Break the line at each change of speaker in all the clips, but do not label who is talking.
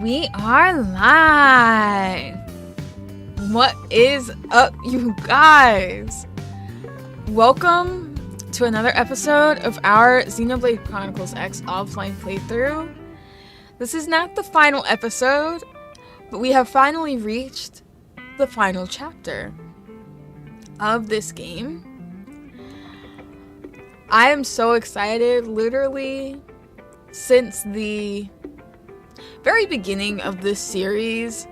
We are live. What is up, you guys? Welcome to another episode of our Xenoblade Chronicles X offline playthrough. This is not the final episode, but we have finally reached the final chapter of this game. I am so excited. Literally, since the very beginning of this series,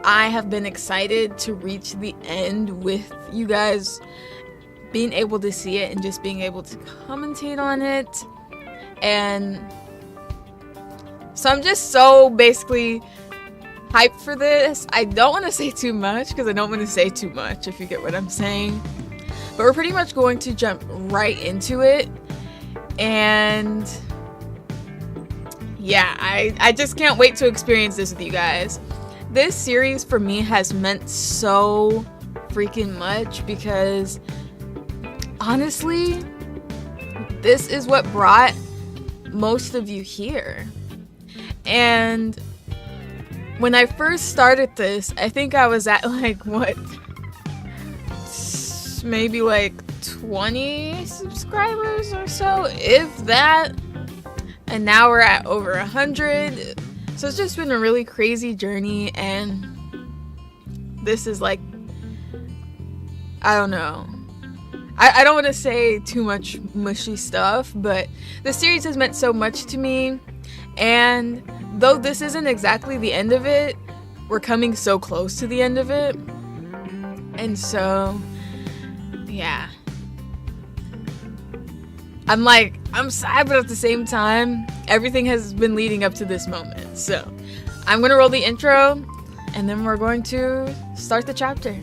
I have been excited to reach the end with you guys being able to see it and just being able to commentate on it. And so I'm just so basically hyped for this. I don't want to say too much because I don't want to say too much, if you get what I'm saying. But we're pretty much going to jump right into it. And yeah, I just can't wait to experience this with you guys. This series for me has meant so freaking much because honestly, this is what brought most of you here. And when I first started this, I think I was at maybe 20 subscribers or so, if that. And now we're at over 100. So it's just been a really crazy journey, and this is I don't know. I don't want to say too much mushy stuff, but the series has meant so much to me. And though this isn't exactly the end of it, we're coming so close to the end of it. And so, yeah. I'm sad, but at the same time, everything has been leading up to this moment. So, I'm going to roll the intro, and then we're going to start the chapter.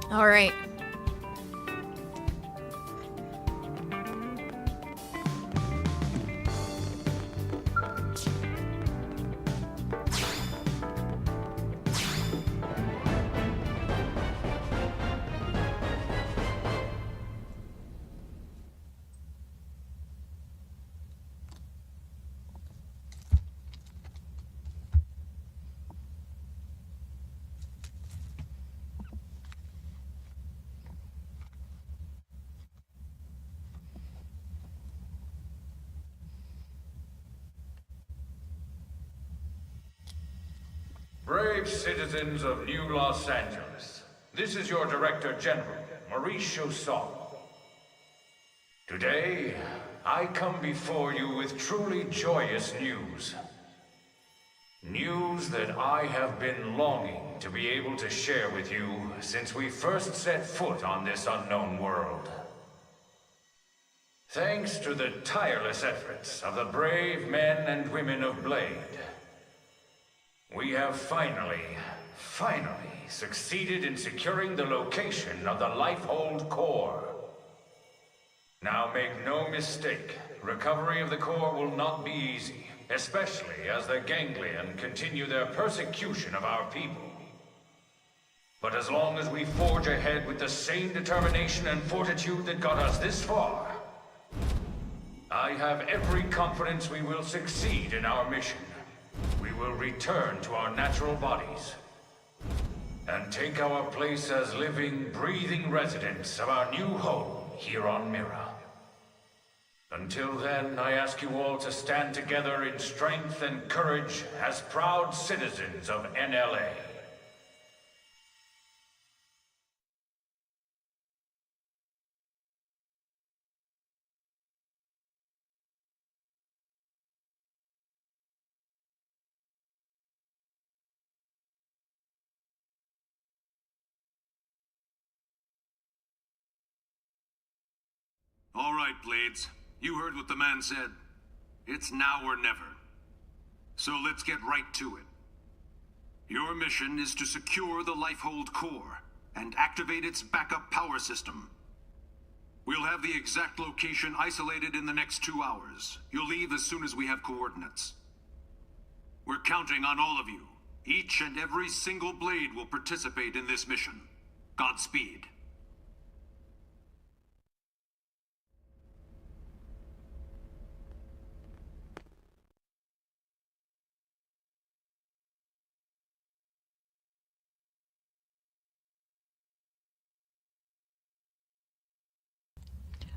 All right.
Brave citizens of New Los Angeles, this is your Director General, Riis. Today, I come before you with truly joyous news. News that I have been longing to be able to share with you since we first set foot on this unknown world. Thanks to the tireless efforts of the brave men and women of Blade, we have finally succeeded in securing the location of the Lifehold core. Now make no mistake, recovery of the core will not be easy, especially as the Ganglion continue their persecution of our people. But as long as we forge ahead with the same determination and fortitude that got us this far, I have every confidence we will succeed in our mission. We will return to our natural bodies and take our place as living, breathing residents of our new home here on Mira. Until then, I ask you all to stand together in strength and courage as proud citizens of NLA.
All right, Blades. You heard what the man said. It's now or never. So let's get right to it. Your mission is to secure the Lifehold core and activate its backup power system. We'll have the exact location isolated in the next 2 hours. You'll leave as soon as we have coordinates. We're counting on all of you. Each and every single Blade will participate in this mission. Godspeed.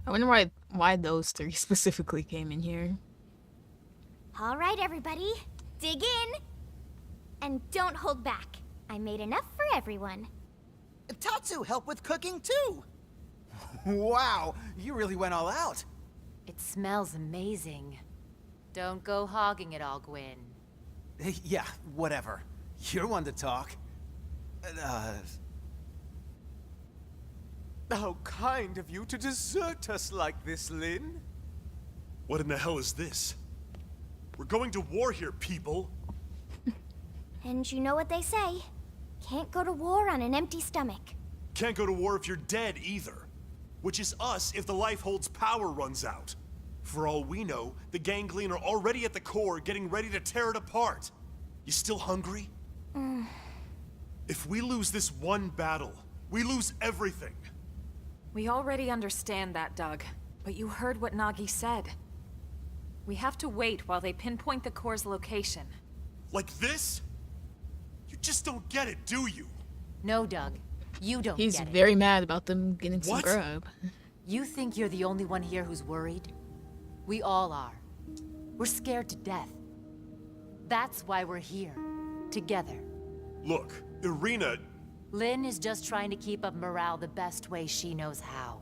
I wonder why those three specifically came in here.
All right, everybody, dig in. And don't hold back. I made enough for everyone.
Tatsu helped with cooking too. Wow, you really went all out.
It smells amazing. Don't go hogging it all, Gwyn.
Yeah, whatever. You're one to talk.
How kind of you to desert us like this, Lynn.
What in the hell is this? We're going to war here, people!
And you know what they say. Can't go to war on an empty stomach.
Can't go to war if you're dead, either. Which is us if the Lifehold's power runs out. For all we know, the Ganglion are already at the core, getting ready to tear it apart. You still hungry? If we lose this one battle, we lose everything.
We already understand that, Doug. But you heard what Nagi said. We have to wait while they pinpoint the core's location.
Like this? You just don't get it, do you?
No, Doug. You don't
He's
get it.
very mad about them getting some
What?
grub.
You think you're the only one here who's worried? We all are. We're scared to death. That's why we're here. Together.
Look, Irina...
Lynn is just trying to keep up morale the best way she knows how.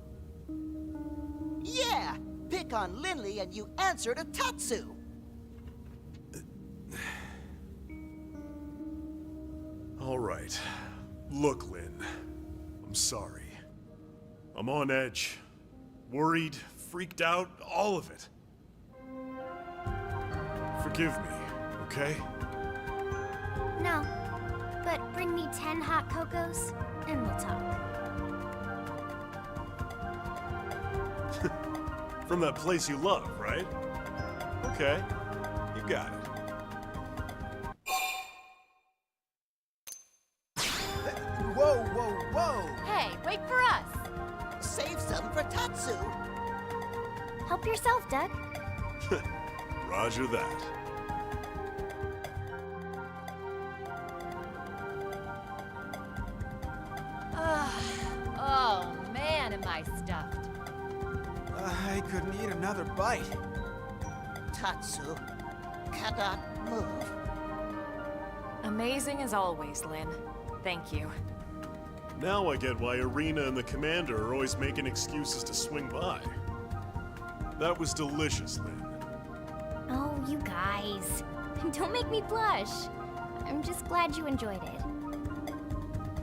Yeah, pick on Lindley and you answer to Tatsu.
All right. Look, Lynn. I'm sorry. I'm on edge. Worried, freaked out, all of it. Forgive me, okay?
No. But bring me 10 hot cocos, and we'll talk.
From that place you love, right? Okay. You got it.
Whoa, whoa, whoa!
Hey, wait for us!
Save some for Tatsu.
Help yourself, Doug.
Roger that.
Oh, man, am I stuffed.
I could need another bite. Tatsu cannot move.
Amazing as always, Lynn. Thank you.
Now I get why Irina and the commander are always making excuses to swing by. That was delicious, Lynn.
Oh, you guys. Don't make me blush. I'm just glad you enjoyed it.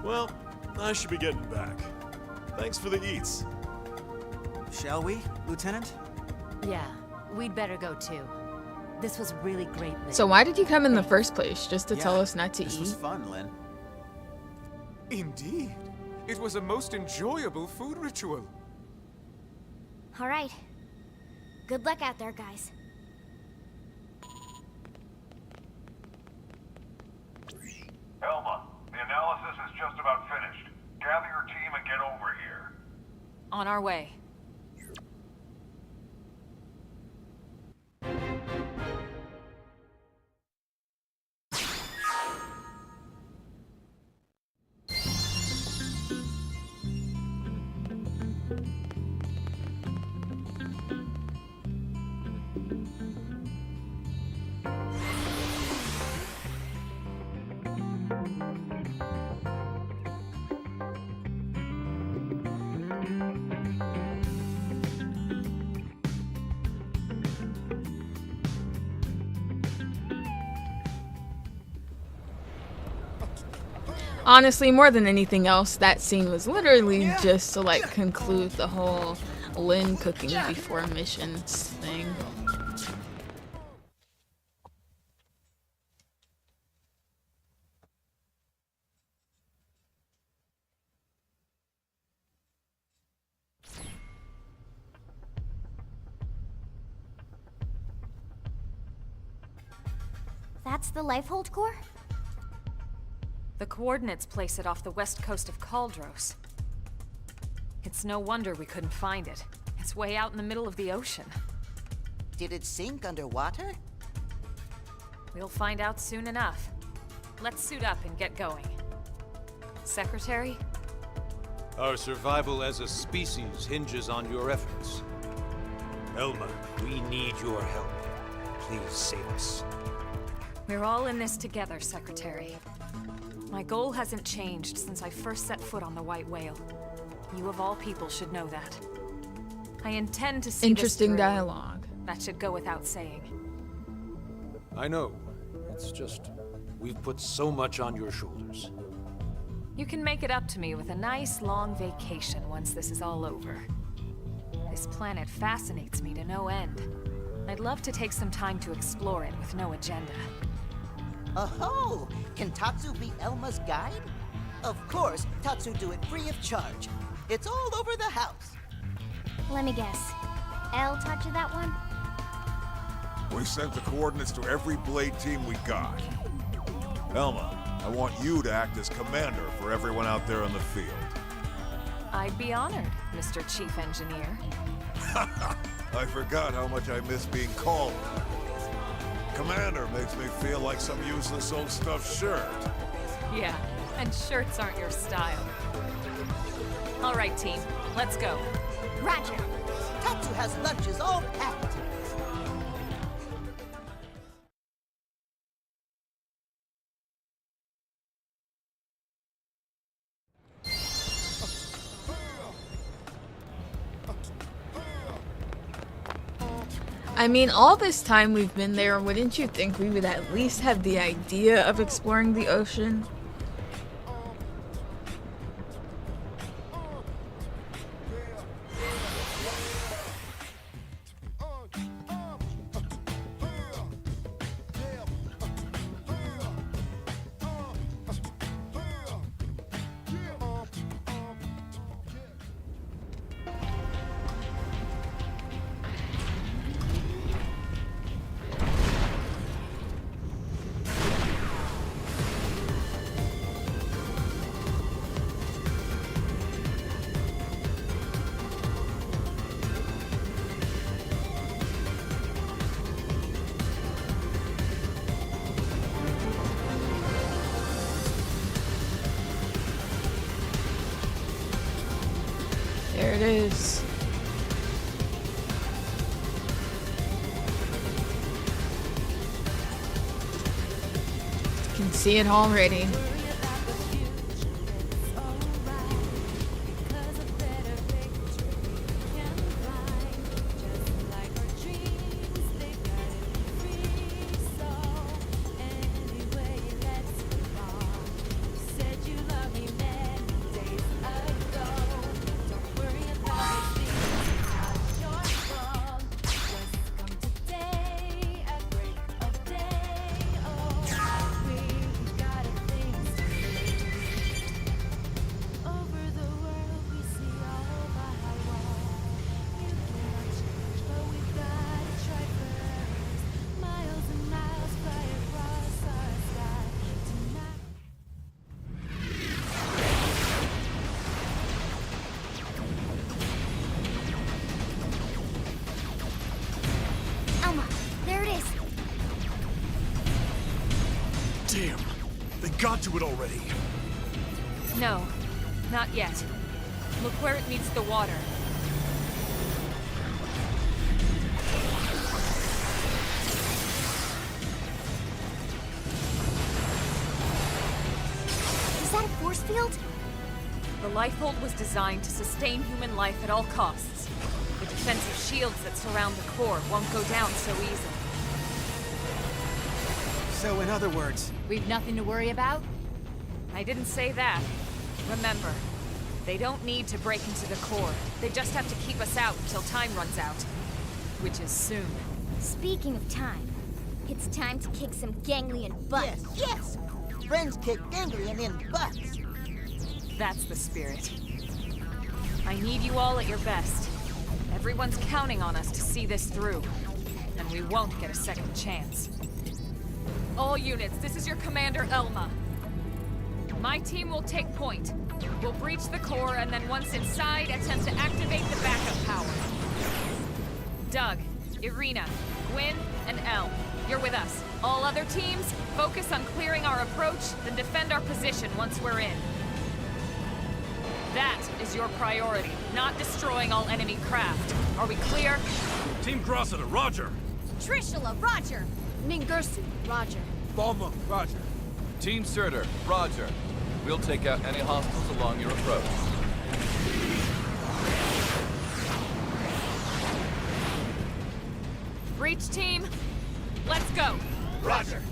Well, I should be getting back. Thanks for the eats.
Shall we, Lieutenant?
Yeah, we'd better go too. This was really great, Lynn.
So why did you come in the first place? Just to tell
Yeah,
us not to
this
eat?
was fun, Lynn.
Indeed. It was a most enjoyable food ritual.
All right. Good luck out there, guys.
Elma, the analysis is just about finished. Gather your team and get over here.
On our way.
Honestly, more than anything else, that scene was literally just to like conclude the whole Lynn cooking before missions thing.
That's the Lifehold core?
The coordinates place it off the west coast of Kaldros. It's no wonder we couldn't find it. It's way out in the middle of the ocean.
Did it sink underwater?
We'll find out soon enough. Let's suit up and get going. Secretary?
Our survival as a species hinges on your efforts. Elma, we need your help. Please save us.
We're all in this together, Secretary. My goal hasn't changed since I first set foot on the White Whale. You of all people should know that. I intend to see
Interesting
this through.
dialogue.
That should go without saying.
I know. It's just, we've put so much on your shoulders.
You can make it up to me with a nice long vacation once this is all over. This planet fascinates me to no end. I'd love to take some time to explore it with no agenda.
Oh, can Tatsu be Elma's guide? Of course, Tatsu do it free of charge. It's all over the house.
Let me guess. Elle taught you that one?
We sent the coordinates to every Blade team we got. Elma, I want you to act as commander for everyone out there in the field.
I'd be honored, Mr. Chief Engineer.
I forgot how much I miss being called. Commander makes me feel like some useless old stuffed shirt.
Yeah, and shirts aren't your style. All right, team, let's go.
Roger.
Tatsu has lunches all packed.
I mean, all this time we've been there, wouldn't you think we would at least have the idea of exploring the ocean? There it is. You can see it already.
Damn! They got to it already!
No, not yet. Look where it meets the water.
Is that a force field?
The Lifehold was designed to sustain human life at all costs. The defensive shields that surround the core won't go down so easily.
So in other words,
We've nothing to worry about?
I didn't say that. Remember, They don't need to break into the core. They just have to keep us out until time runs out. Which is soon.
Speaking of time, it's time to kick some ganglion butt.
Yes! Friends kick ganglion in butts.
That's the spirit. I need you all at your best. Everyone's counting on us to see this through. And we won't get a second chance. All units, this is your commander, Elma. My team will take point. We'll breach the core, and then once inside, attempt to activate the backup power. Doug, Irina, Gwyn, and Elle, you're with us. All other teams, focus on clearing our approach, then defend our position once we're in. That is your priority, not destroying all enemy craft. Are we clear?
Team Grossada, roger!
Trishula, roger!
Ningursu, roger.
Balma, roger.
Team Surtur, roger. We'll take out any hostiles along your approach.
Breach team, let's go!
Roger!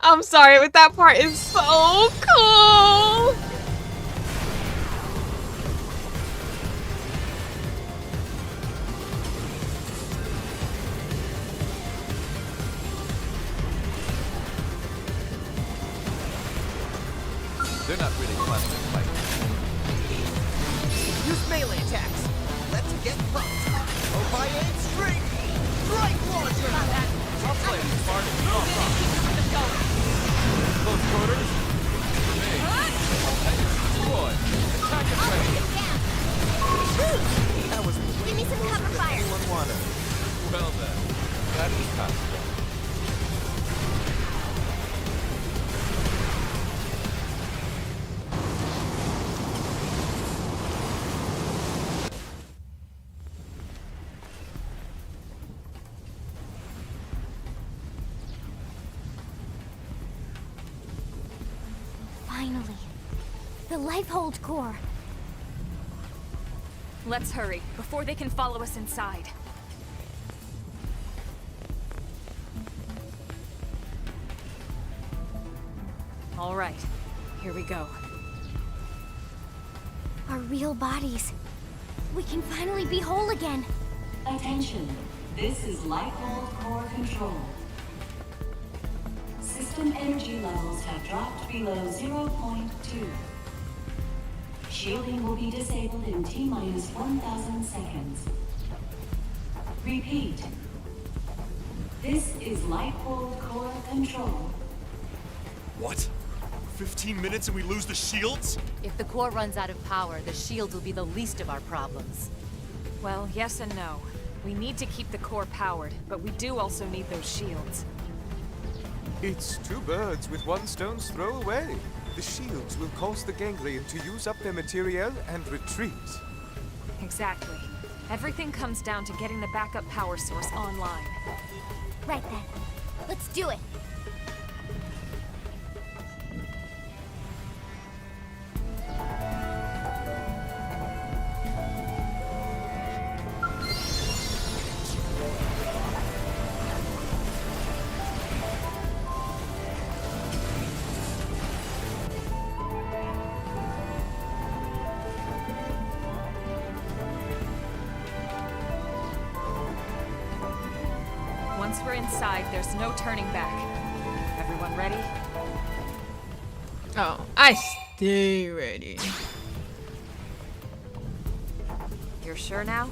I'm sorry, but that part is so cool.
They're not really classic fights.
Use melee attacks. Let's get bumped. Oh, by aim straight. Strike launcher.
I'll play it smart. Close quarters. Me. Destroy. Attack and ready.
That was
Give me some cover fire.
anyone wanted.
Well then, that is possible.
Finally. The Lifehold core.
Let's hurry, before they can follow us inside. All right, here we go.
Our real bodies. We can finally be whole again.
Attention, this is Lifehold Core Control. System energy levels have dropped below 0.2. Shielding will be disabled in T-minus 1,000 seconds. Repeat. This is Lifehold Core Control.
What? 15 minutes and we lose the shields?
If the core runs out of power, the shields will be the least of our problems.
Well, yes and no. We need to keep the core powered, but we do also need those shields.
It's two birds with one stone's throw away. The shields will cause the ganglion to use up their materiel and retreat.
Exactly. Everything comes down to getting the backup power source online.
Right then. Let's do it.
Once we're inside, there's no turning back. Everyone ready?
Oh, I stay ready.
You're sure now?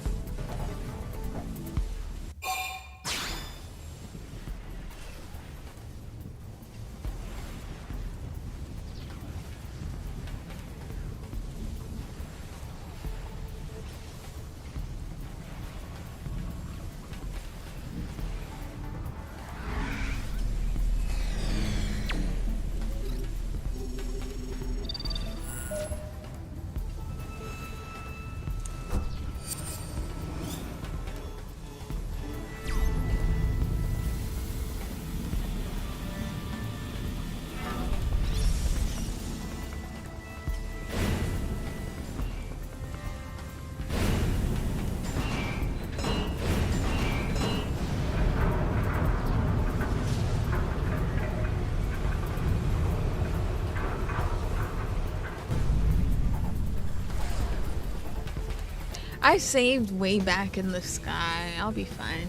I saved way back in the sky. I'll be fine.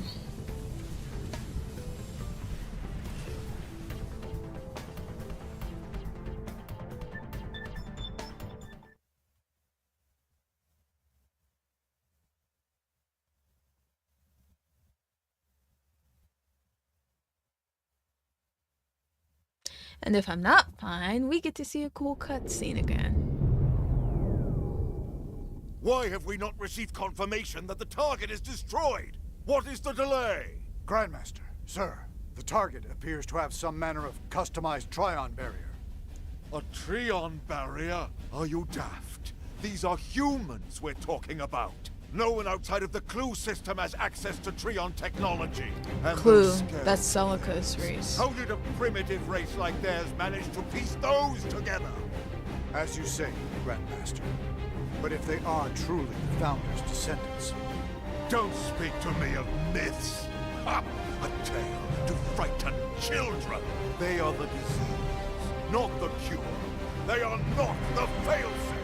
And if I'm not fine, we get to see a cool cutscene again.
Why have we not received confirmation that the target is destroyed? What is the delay?
Grandmaster, sir, the target appears to have some manner of customized Trion barrier.
A Trion barrier? Are you daft? These are humans we're talking about. No one outside of the Clue system has access to Trion technology. And
Clue,
those scales-
that's Celica's race.
How did a primitive race like theirs manage to piece those together?
As you say, Grandmaster. But if they are truly the Founder's descendants...
Don't speak to me of myths. Ha! A tale to frighten children. They are the disease, not the cure. They are not the failsafe.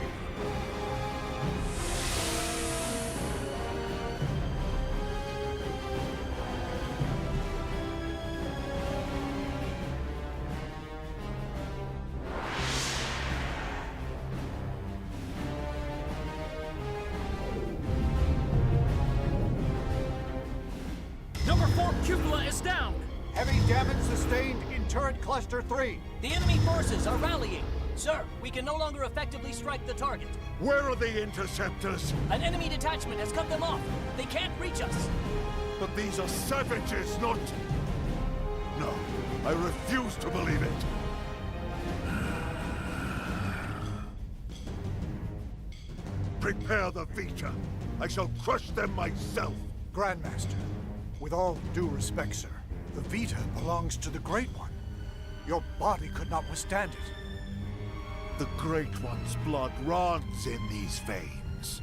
Number 4 cupola is down!
Heavy damage sustained in turret cluster 3.
The enemy forces are rallying. Sir, we can no longer effectively strike the target.
Where are the interceptors?
An enemy detachment has cut them off. They can't reach us.
But these are savages, not... No, I refuse to believe it. Prepare the Vita. I shall crush them myself.
Grandmaster, with all due respect, sir, the Vita belongs to the Great One. Your body could not withstand it.
The Great One's blood runs in these veins.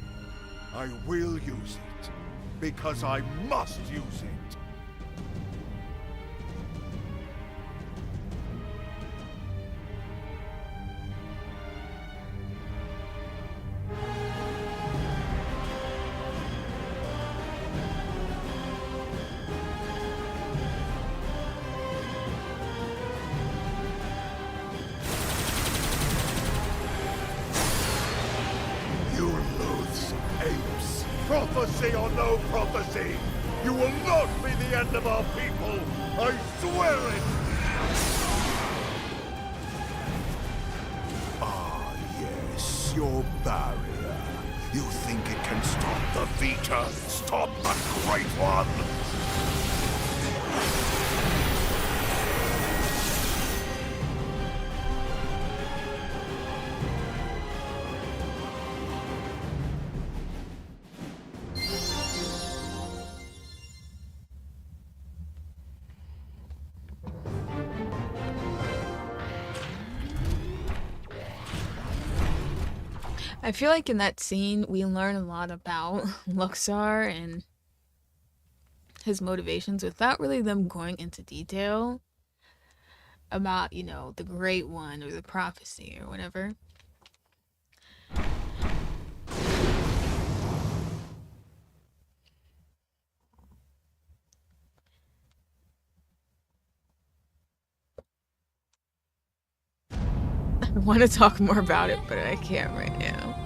I will use it, because I must use it. Prophecy or no prophecy, you will not be the end of our people. I swear it. Ah, yes, your barrier. You think it can stop the Vita? Stop the Great One?
I feel like in that scene, we learn a lot about Luxar and his motivations without really them going into detail about, you know, the Great One or the prophecy or whatever. I want to talk more about it, but I can't right now.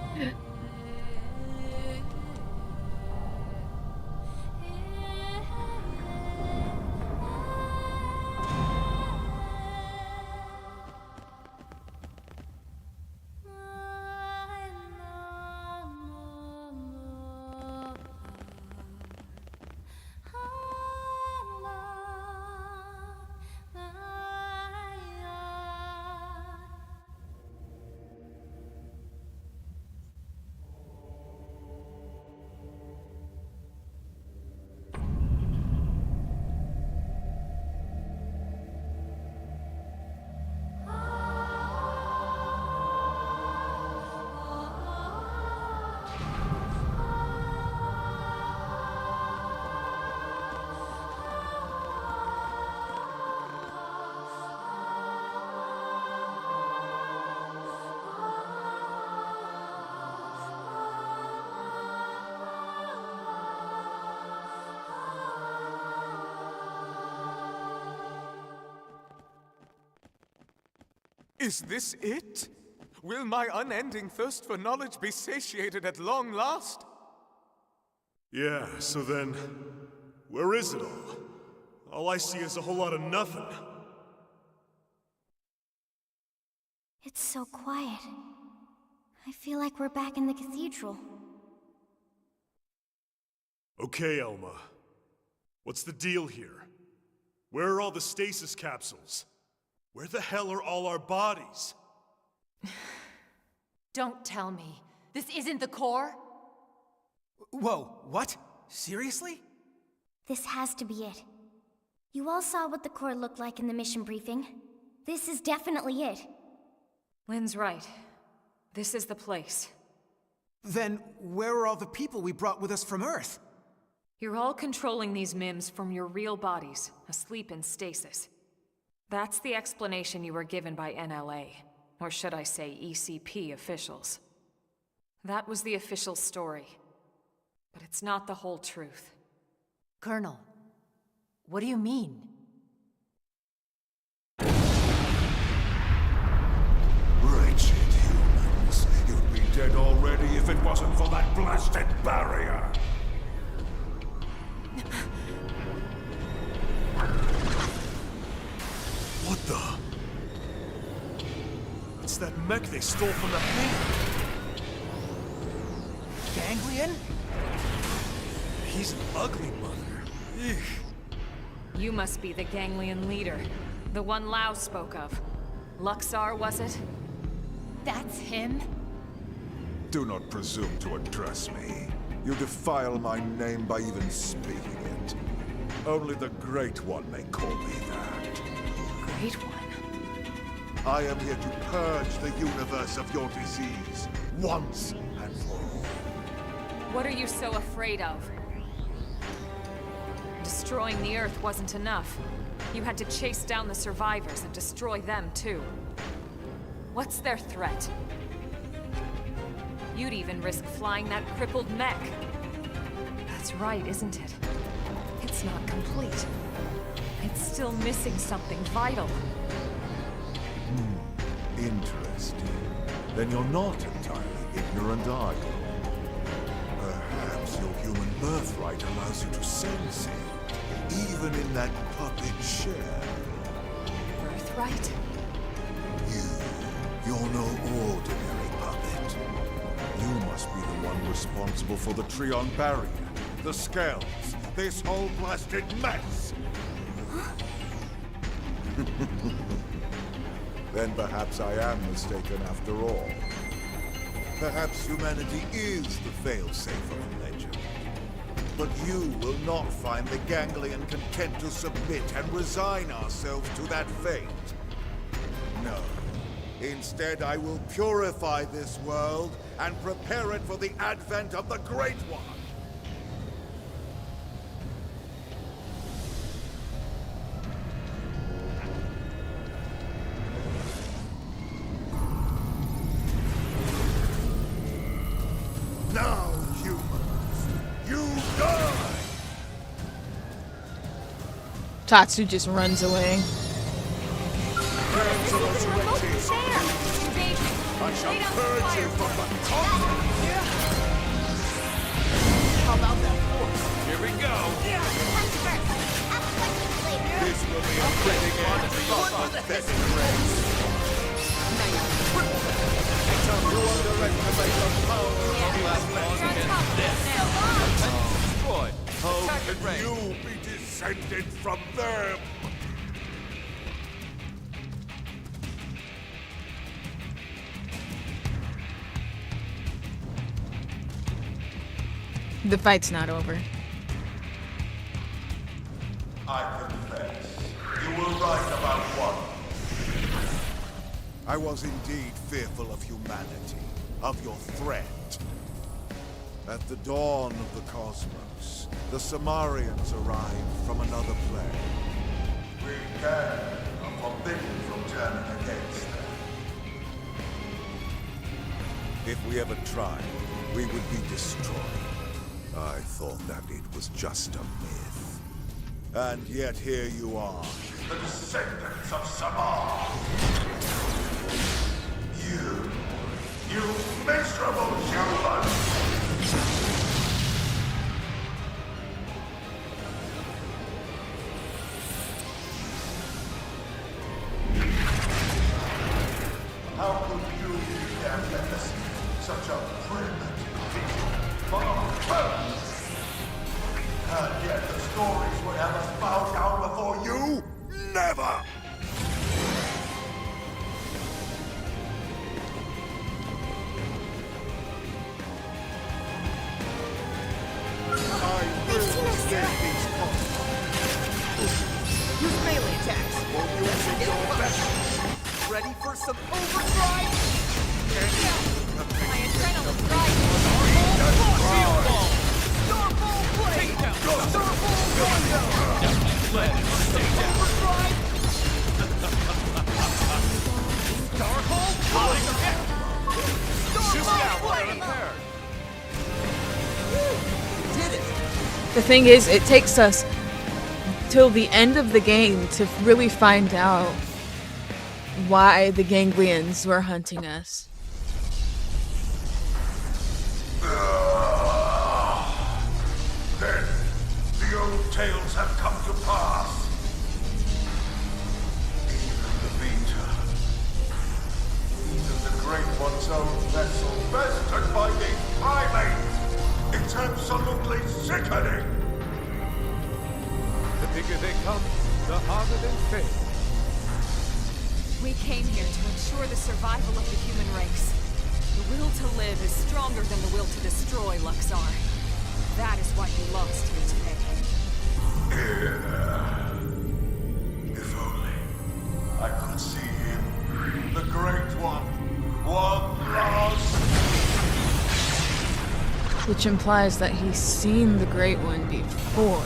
Is this it? Will my unending thirst for knowledge be satiated at long last?
Yeah, so then, where is it all? All I see is a whole lot of nothing.
It's so quiet. I feel like we're back in the cathedral.
Okay, Elma. What's the deal here? Where are all the stasis capsules? Where the hell are all our bodies?
Don't tell me. This isn't the core?
Whoa, what? Seriously?
This has to be it. You all saw what the core looked like in the mission briefing. This is definitely it.
Lynn's right. This is the place.
Then where are all the people we brought with us from Earth?
You're all controlling these MIMs from your real bodies, asleep in stasis. That's the explanation you were given by NLA, or should I say ECP officials. That was the official story. But it's not the whole truth.
Colonel, what do you mean?
Wretched humans. You'd be dead already if it wasn't for that blasted barrier.
What the? It's that mech they stole from the hangar.
Ganglion?
He's an ugly mother. Eugh.
You must be the Ganglion leader. The one Lao spoke of. Luxar, was it?
That's him?
Do not presume to address me. You defile my name by even speaking it. Only the Great One may call me that.
Great One?
I am here to purge the universe of your disease, once and for all.
What are you so afraid of? Destroying the Earth wasn't enough. You had to chase down the survivors and destroy them too. What's their threat? You'd even risk flying that crippled mech. That's right, isn't it? It's not complete. It's still missing something vital.
Interesting. Then you're not entirely ignorant, are you? Perhaps your human birthright allows you to sense it, even in that puppet shell.
Birthright?
You're no ordinary puppet. You must be the one responsible for the Trion barrier, the scales, this whole blasted mess! Then perhaps I am mistaken after all. Perhaps humanity is the failsafe of the legend. But you will not find the Ganglion content to submit and resign ourselves to that fate. No. Instead, I will purify this world and prepare it for the advent of the Great One. Now, humans, you die!
Tatsu just runs away.
I shall purge you from the continent!
How about that force?
Here we go!
This will be a fitting end for your pathetic race.
You underestimate the power of the last man against death. Destroyed.
How
Attack
can
at range.
you be descended from them?
The fight's not over.
I confess, you were right about one. I was indeed fearful of humanity, of your threat. At the dawn of the cosmos, the Samarians arrived from another plane. We can are forbidden from turning against them. If we ever tried, we would be destroyed. I thought that it was just a myth. And yet here you are, the descendants of Samar. You miserable human! How could you be their legacy? Such a primitive barbarian! And yet the stories would have us bow down before you? Never!
Use melee attacks. Ready for some overdrive?
My adrenaline drive.
Field ball! Starfall blade! Starfall blade! Let it stay down. Overdrive! Starfall blade! Starfall blade! Did it!
The thing is, it takes us till the end of the game to really find out why the ganglions were hunting us.
Then the old tales have come to pass. Even the Vita. Even the Great One's own vessel, bested by these primates. It's absolutely sickening.
The bigger they come, the harder they fail.
We came here to ensure the survival of the human race. The will to live is stronger than the will to destroy, Luxar. That is why you lost here today.
If only I could see him, the Great One last.
Which implies that he's seen the Great One before.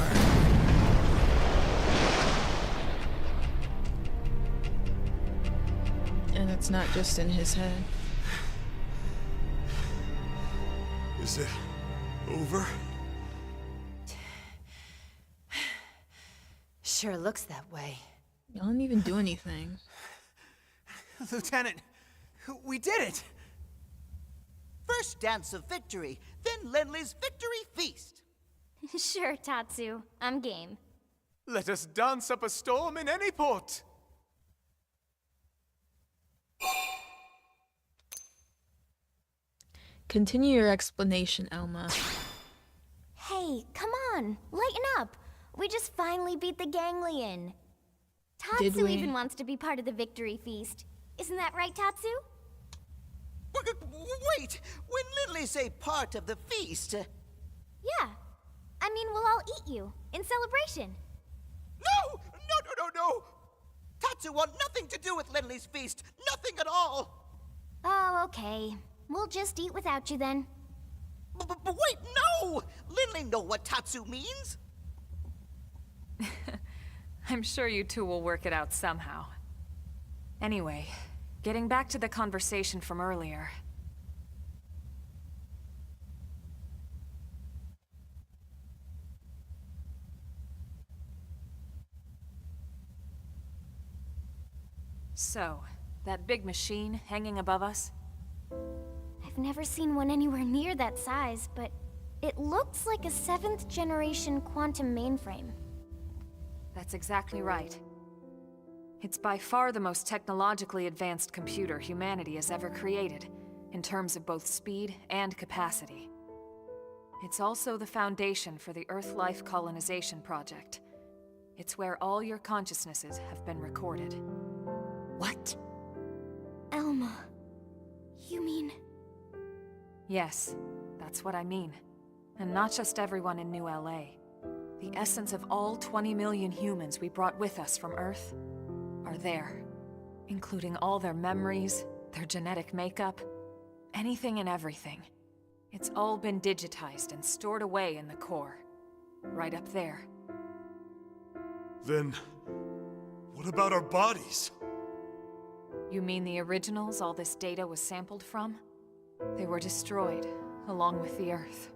And it's not just in his head.
Is it over?
Sure looks that way.
Y'all didn't even do anything.
Lieutenant, we did it!
First dance of victory, then Lenly's victory feast.
Sure, Tatsu. I'm game.
Let us dance up a storm in any port.
Continue your explanation, Elma.
Hey, come on. Lighten up. We just finally beat the ganglion.
Did
Tatsu
we?
even wants to be part of the victory feast. Isn't that right, Tatsu?
Wait! When Lenly say part of the feast...
Yeah. I mean, we'll all eat you, in celebration.
No! No! Tatsu want nothing to do with Lenly's feast. Nothing at all.
Oh, okay. We'll just eat without you then.
But wait, no! Lenly know what Tatsu means.
I'm sure you two will work it out somehow. Anyway, getting back to the conversation from earlier. So, that big machine hanging above us?
I've never seen one anywhere near that size, but it looks like a 7th generation quantum mainframe.
That's exactly right. It's by far the most technologically advanced computer humanity has ever created, in terms of both speed and capacity. It's also the foundation for the Earth-Life Colonization Project. It's where all your consciousnesses have been recorded.
What?
Elma, you mean...
Yes, that's what I mean. And not just everyone in New LA. The essence of all 20 million humans we brought with us from Earth are there, including all their memories, their genetic makeup, anything and everything. It's all been digitized and stored away in the core, right up there.
Then, what about our bodies?
You mean the originals all this data was sampled from? They were destroyed, along with the Earth.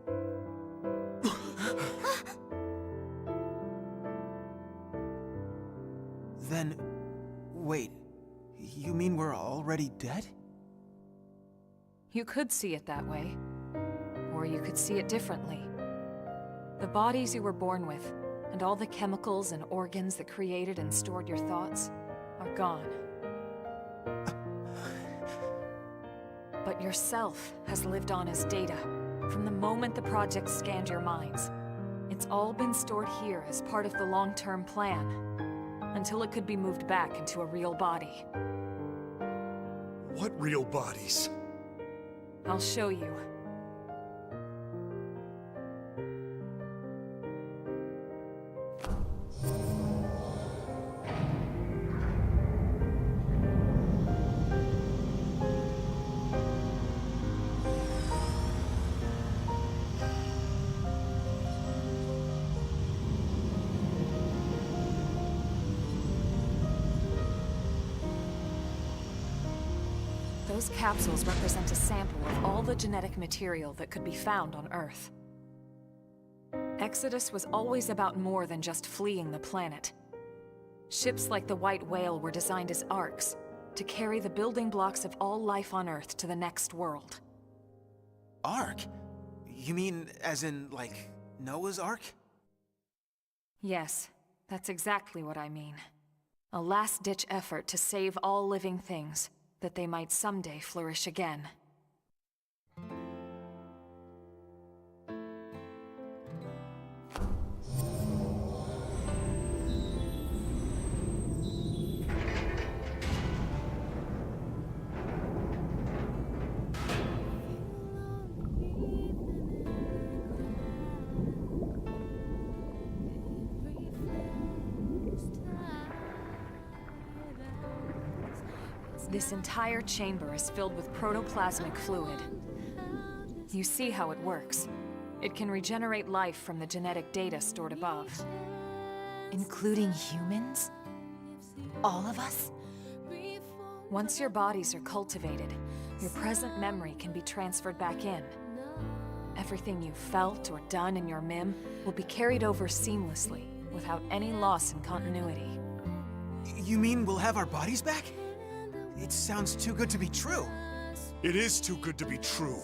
Then, wait, you mean we're already dead?
You could see it that way. Or you could see it differently. The bodies you were born with, and all the chemicals and organs that created and stored your thoughts, are gone. But yourself has lived on as data, from the moment the project scanned your minds. It's all been stored here as part of the long-term plan, until it could be moved back into a real body.
What real bodies?
I'll show you. Those capsules represent a sample of all the genetic material that could be found on Earth. Exodus was always about more than just fleeing the planet. Ships like the White Whale were designed as arks, to carry the building blocks of all life on Earth to the next world.
Ark? You mean as in, like, Noah's Ark?
Yes, that's exactly what I mean. A last-ditch effort to save all living things, that they might someday flourish again. This entire chamber is filled with protoplasmic fluid. You see how it works. It can regenerate life from the genetic data stored above.
Including humans? All of us?
Once your bodies are cultivated, your present memory can be transferred back in. Everything you've felt or done in your MIM will be carried over seamlessly, without any loss in continuity.
You mean we'll have our bodies back? It sounds too good to be true.
It is too good to be true.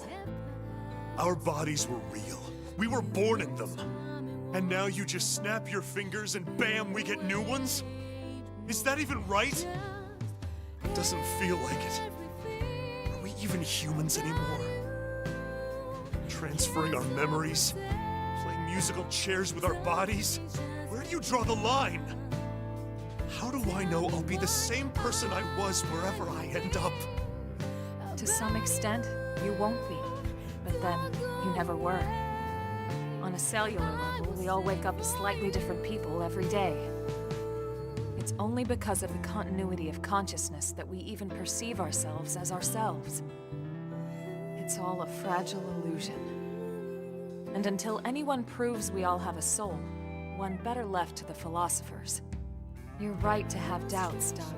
Our bodies were real. We were born in them. And now you just snap your fingers and bam, we get new ones? Is that even right? It doesn't feel like it. Are we even humans anymore? Transferring our memories? Playing musical chairs with our bodies? Where do you draw the line? How do I know I'll be the same person I was wherever I end up?
To some extent, you won't be. But then, you never were. On a cellular level, we all wake up as slightly different people every day. It's only because of the continuity of consciousness that we even perceive ourselves as ourselves. It's all a fragile illusion. And until anyone proves we all have a soul, one better left to the philosophers. You're right to have doubts, Doug.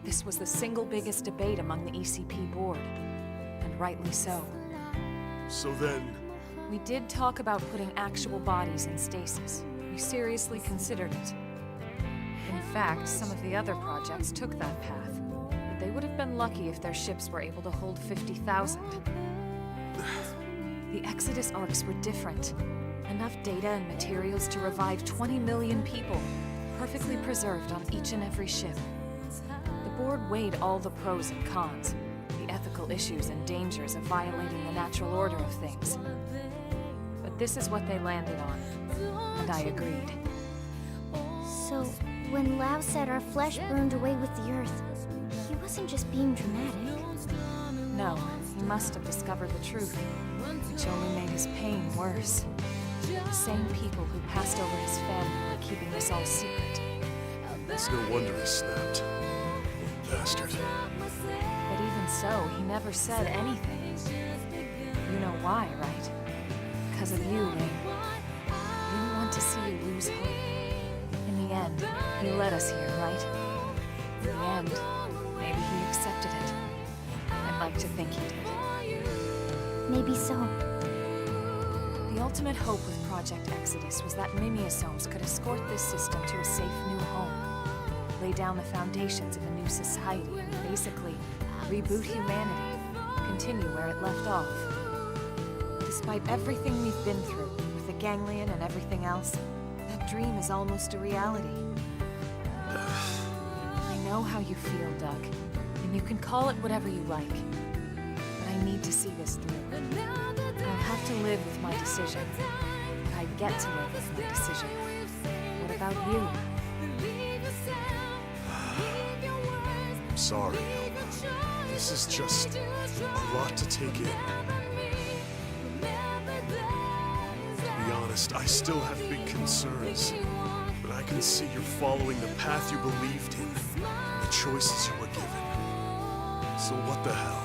This was the single biggest debate among the ECP board, and rightly so.
So then...
We did talk about putting actual bodies in stasis. We seriously considered it. In fact, some of the other projects took that path, but they would have been lucky if their ships were able to hold 50,000. The Exodus arcs were different. Enough data and materials to revive 20 million people, perfectly preserved on each and every ship. The board weighed all the pros and cons, the ethical issues and dangers of violating the natural order of things. But this is what they landed on, and I agreed.
So, when Lao said our flesh burned away with the earth, he wasn't just being dramatic.
No, he must have discovered the truth, which only made his pain worse. The same people who passed over his family were keeping this all secret.
It's no wonder he snapped. Bastard.
But even so, he never said anything. You know why, right? Because of you, Ling. He didn't want to see you lose hope. In the end, he led us here, right? In the end, maybe he accepted it. I'd like to think he did.
Maybe so.
The ultimate hope with Project Exodus was that Mimiosomes could escort this system to a safe new home, lay down the foundations of a new society, and basically reboot humanity. continue where it left off. Despite everything we've been through, with the ganglion and everything else, that dream is almost a reality. I know how you feel, Doug, and you can call it whatever you like. But I need to see this through. I have to live with my decision. But I get to live with my decision. What about you?
I'm sorry, Elma. This is just a lot to take in. To be honest, I still have big concerns. But I can see you're following the path you believed in, the choices you were given. So what the hell?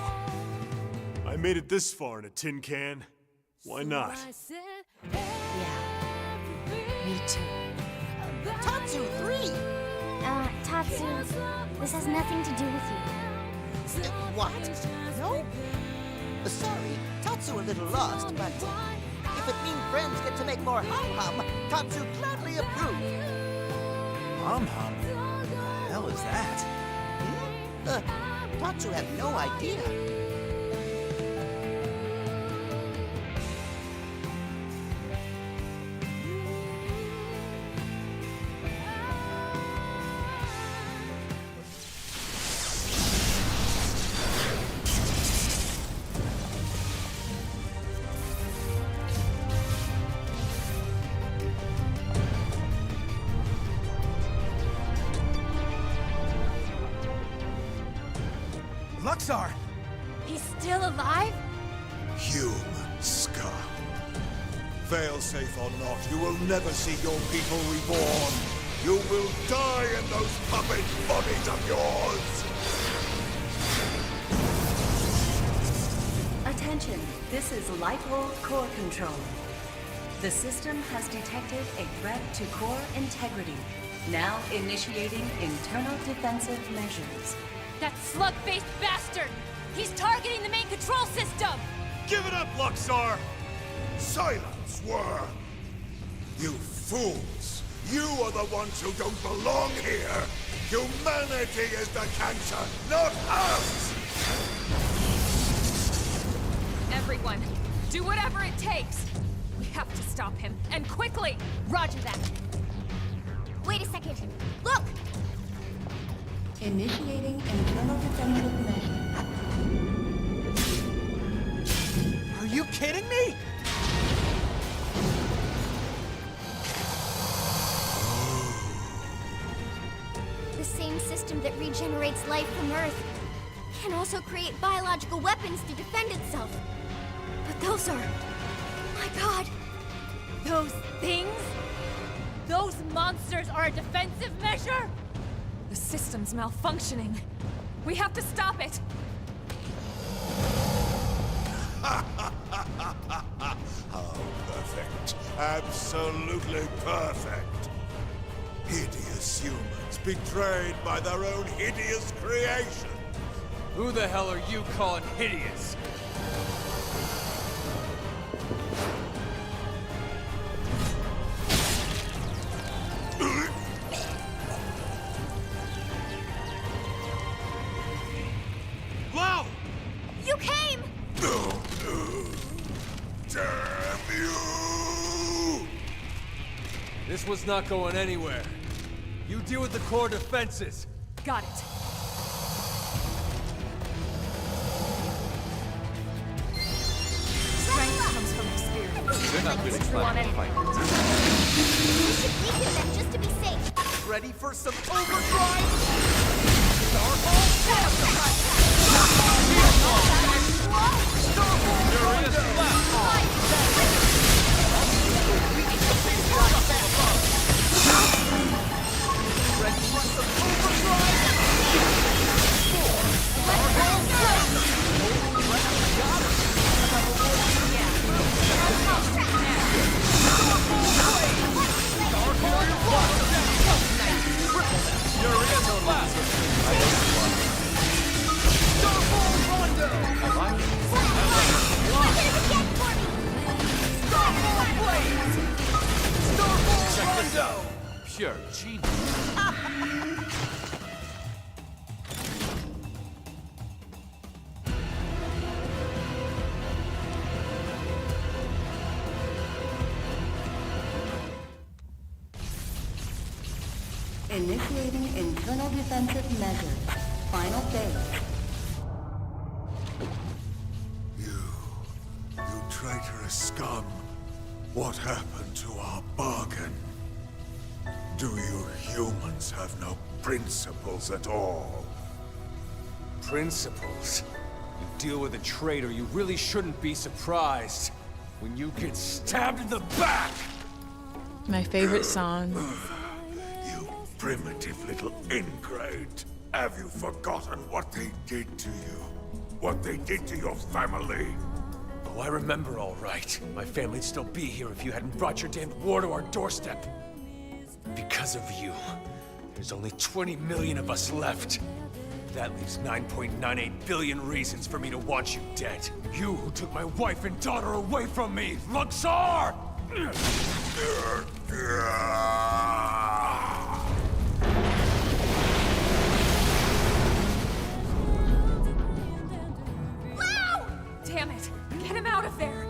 I made it this far in a tin can. Why not?
Me too.
Tatsu 3!
Tatsu, this has nothing to do with you.
What? No? Sorry, Tatsu a little lost, but if it means friends get to make more hum-hum, Tatsu gladly approve.
Hum-hum? What the hell is that?
Tatsu have no idea.
Luxar!
He's still alive?
Human scum. Failsafe or not, you will never see your people reborn. You will die in those puppet bodies of yours!
Attention, this is Lighthold Core Control. The system has detected a threat to core integrity. Now initiating internal defensive measures.
That slug-faced bastard! He's targeting the main control system!
Give it up, Luxar!
Silence, worm! You fools! You are the ones who don't belong here! Humanity is the cancer, not us!
Everyone, do whatever it takes! We have to stop him, and quickly!
Roger that.
Wait a second. Look!
Initiating internal defensive measures.
Are you kidding me?
The same system that regenerates life from Earth can also create biological weapons to defend itself. But those are... my God!
Those things? Those monsters are a defensive measure?
The system's malfunctioning. We have to stop it!
Oh, perfect. Absolutely perfect. Hideous humans betrayed by their own hideous creation.
Who the hell are you calling hideous?
Lau!
You came!
Damn you!
This was not going anywhere. You deal with the core defenses.
Got it. Strength comes from experience.
They're not really planning to fight.
We should weaken them just to be safe.
Ready for some overdrive? Starfall!
Pure genius.
Initiating internal defensive measures. Final phase.
You traitorous scum. What happened to our bargain? Do you humans have no principles at all?
Principles? You deal with a traitor, you really shouldn't be surprised when you get stabbed in the back!
My favorite song.
You primitive little ingrate. Have you forgotten what they did to you? What they did to your family?
Oh, I remember all right. My family'd still be here if you hadn't brought your damned war to our doorstep. Because of you, there's only 20 million of us left. That leaves 9.98 billion reasons for me to want you dead. You who took my wife and daughter away from me, Luxor!
Damn it! Get him out of there!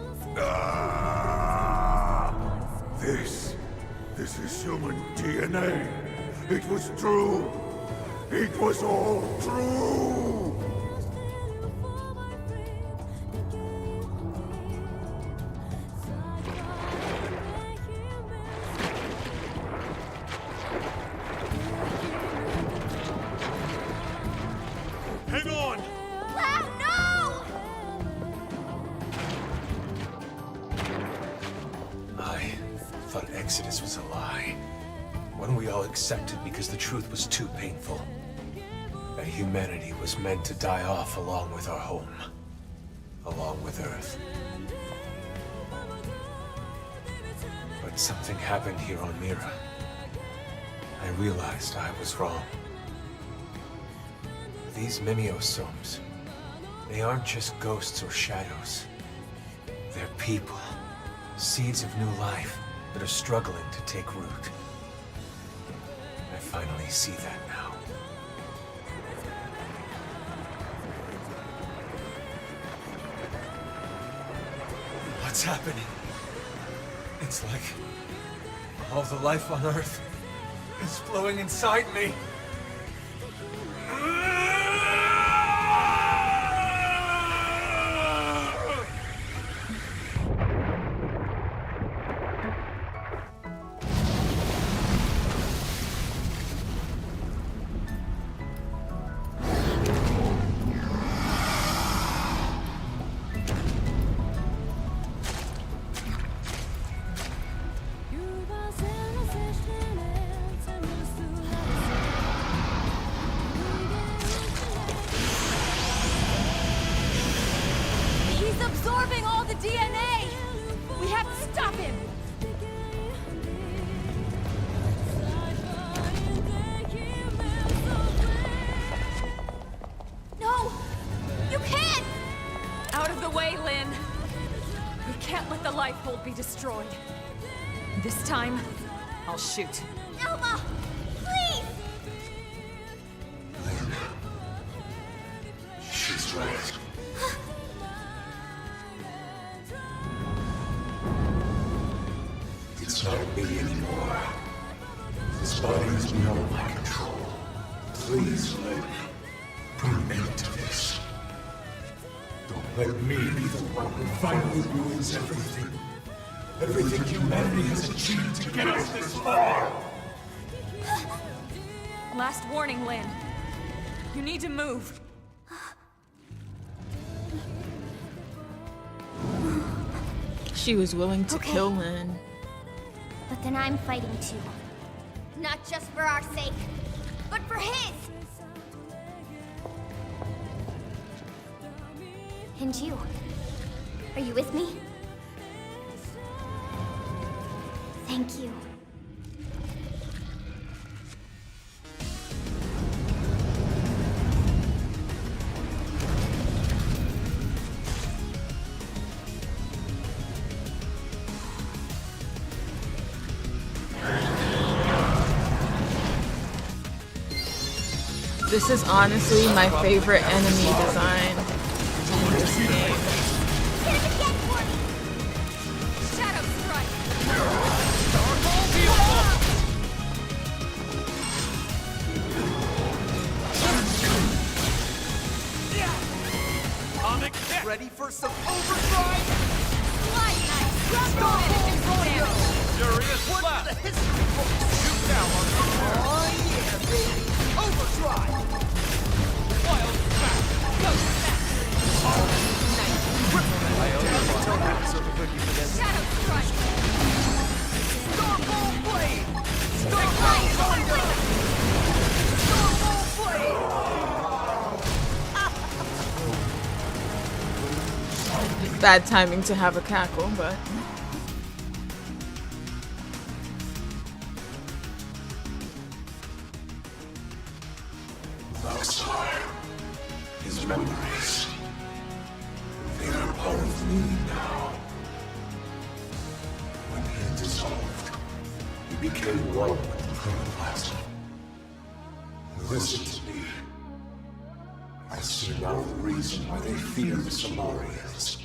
This is human DNA. It was true. It was all true.
Hang on!
Cloud, no!
I thought Exodus was a lie. One we all accepted because the truth was too painful. That humanity was meant to die off along with our home. Along with Earth. But something happened here on Mira. I realized I was wrong. These Mimiosomes, they aren't just ghosts or shadows. They're people. Seeds of new life that are struggling to take root. I finally see that now. What's happening? It's like all the life on Earth is flowing inside me.
He's absorbing all the DNA! We have to stop him!
No! You can't! Out of the way, Lynn! We can't let the Lifehold be destroyed. This time, I'll shoot.
Elma! Please!
She's right. It's not me anymore. This body is beyond my control. Please, Lynn, put an end to this. Don't let me be the one who finally ruins everything. Everything humanity has achieved to get us this far.
Last warning, Lynn. You need to move.
She was willing to
Okay.
kill Lynn.
But then I'm fighting too. Not just for our sake, but for his! And you? Are you with me? Thank you.
This is honestly my favorite enemy design in this game.
Shadow Strike!
ready for some overdrive?
Light Knight!
Furious Blast! The history books! Shoot down on the oh yeah, baby! Overdrive! Wild Smash! Ghost Mastery! Night! I owe you one. Silver cookie for this.
Shadow Strike!
Starball Blade! Starball Thunder! Starball Blade!
Bad timing to have a cackle, but...
Luxor, his memories, they are part of me now. When he dissolved, he became one with the protoplasm. Listen to me. I see now the reason why they fear the Samarians.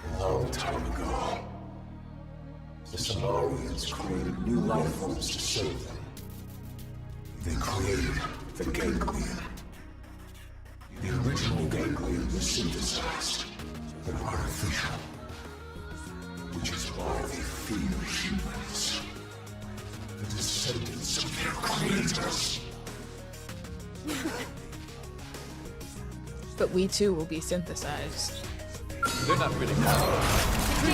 A long time ago, the Samarians created new life forms to serve them. They created the ganglion. The original ganglion was synthesized, but artificial. Which is why they fear humans. The descendants of their creators.
But we too will be synthesized.
They're not really now.
Lay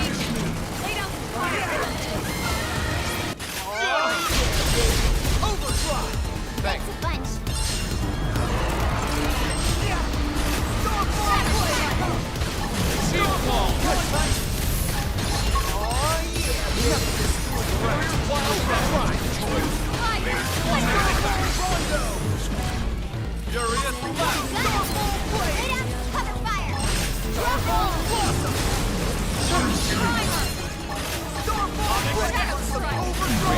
down the fire!
Overdrive!
Thanks a bunch.
Shield Wall! Oh yeah! Wild Ride! Rondo! Furious Blast! Starball Blade!
Cover fire!
Starball Blossom! Primer! Starball Blade! Overdrive!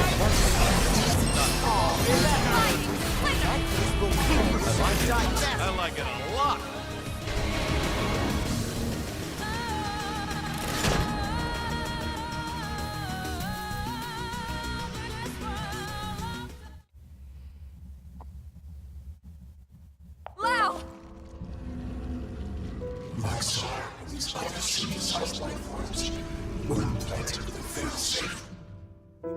I like it a lot!
Lao!
Luxor and these other synthesized life forms were implanted with a failsafe.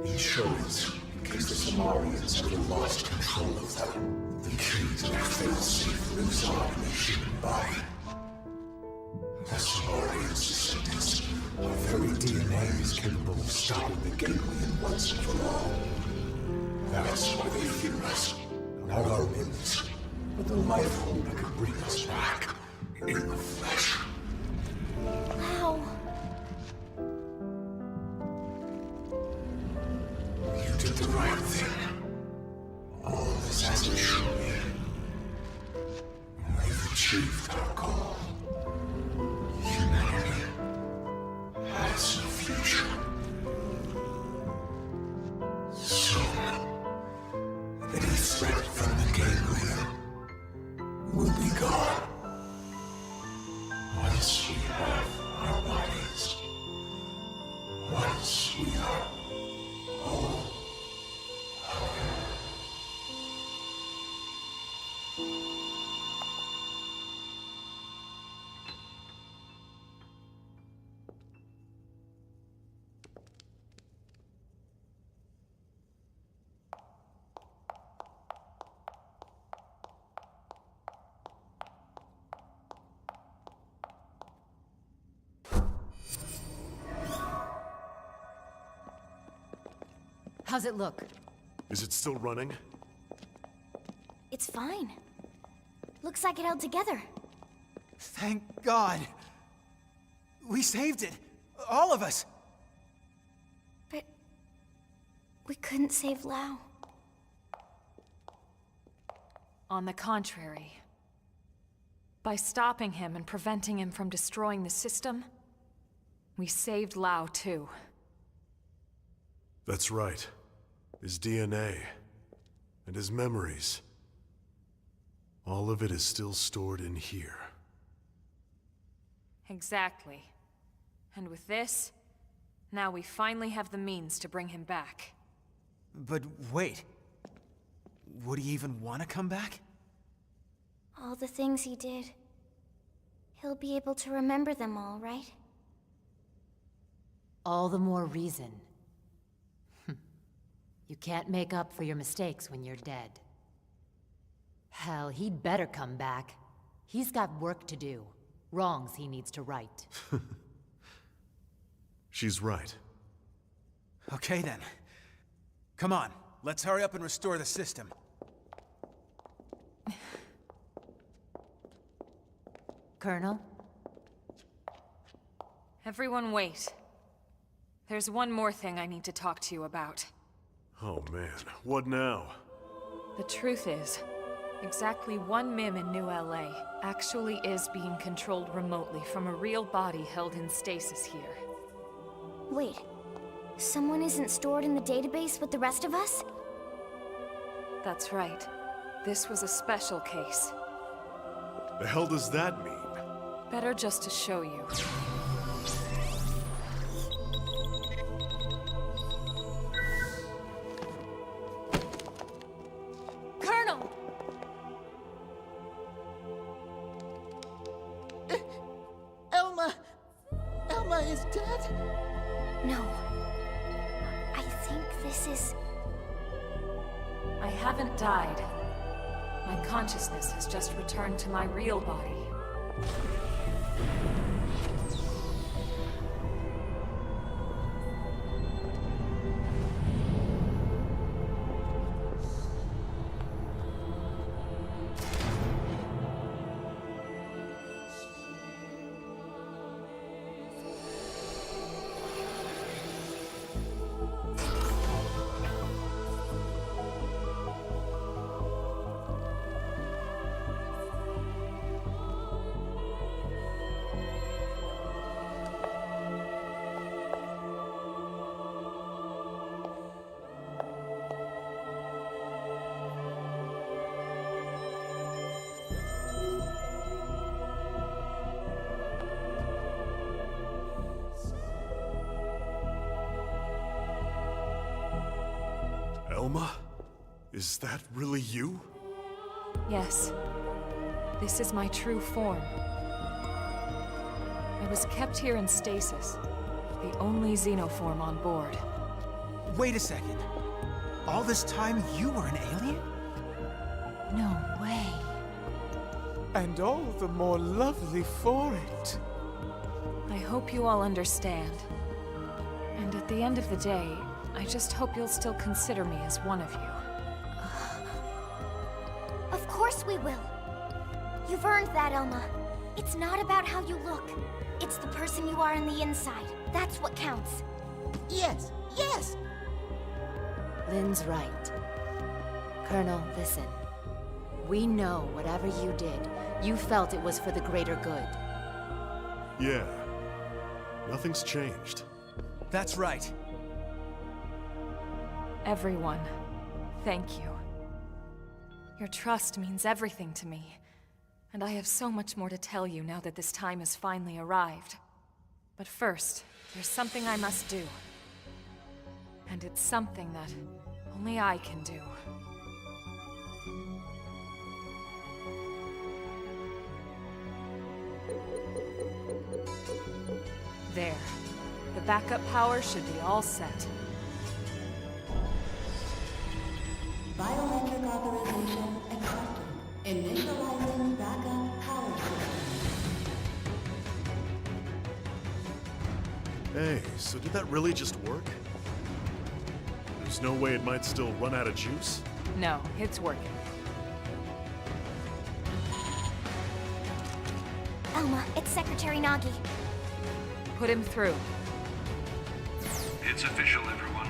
Insurance, in case the Samarians ever lost control of them. The key to their failsafe lives on in the human body. The Samarians' descendants, our very DNA is capable of stopping the ganglion once and for all. That's why they fear us. Not our limbs, but the life form that could bring us back in the flesh.
Wow.
You did the right thing. All this has to show me. We've achieved our goal. Humanity has a future. Soon, any threat from the ganglion will be gone. Once we have our bodies. Once we are whole.
How's it look?
Is it still running?
It's fine. Looks like it held together.
Thank God. We saved it. All of us.
But we couldn't save Lao.
On the contrary. By stopping him and preventing him from destroying the system, we saved Lao too.
That's right. His DNA. And his memories. All of it is still stored in here.
Exactly. And with this, now we finally have the means to bring him back.
But wait. Would he even want to come back?
All the things he did. He'll be able to remember them all, right?
All the more reason. You can't make up for your mistakes when you're dead. Hell, he'd better come back. He's got work to do. Wrongs he needs to right.
She's right.
Okay then. Come on, let's hurry up and restore the system.
Colonel?
Everyone wait. There's one more thing I need to talk to you about.
Oh man, what now?
The truth is, exactly one MIM in New LA actually is being controlled remotely from a real body held in stasis here.
Wait, someone isn't stored in the database with the rest of us?
That's right. This was a special case.
The hell does that mean?
Better just to show you.
Colonel!
Elma is dead?
No. I think this is...
I haven't died. My consciousness has just returned to my real body.
Elma? Is that really you?
Yes. This is my true form. I was kept here in stasis, the only xenoform on board.
Wait a second. All this time you were an alien?
No way.
And all the more lovely for it.
I hope you all understand. And at the end of the day, I just hope you'll still consider me as one of you.
Of course we will. You've earned that, Elma. It's not about how you look. It's the person you are on the inside. That's what counts.
Yes, yes!
Lynn's right. Colonel, listen. We know whatever you did, you felt it was for the greater good.
Yeah. Nothing's changed.
That's right.
Everyone, thank you. Your trust means everything to me, and I have so much more to tell you now that this time has finally arrived. But first, there's something I must do. And it's something that only I can do. There. The backup power should be all set.
Biometric authorization accepted. Initializing backup power system.
Hey, so did that really just work? There's no way it might still run out of juice?
No, it's working.
Elma, it's Secretary Nagi.
Put him through.
It's official, everyone.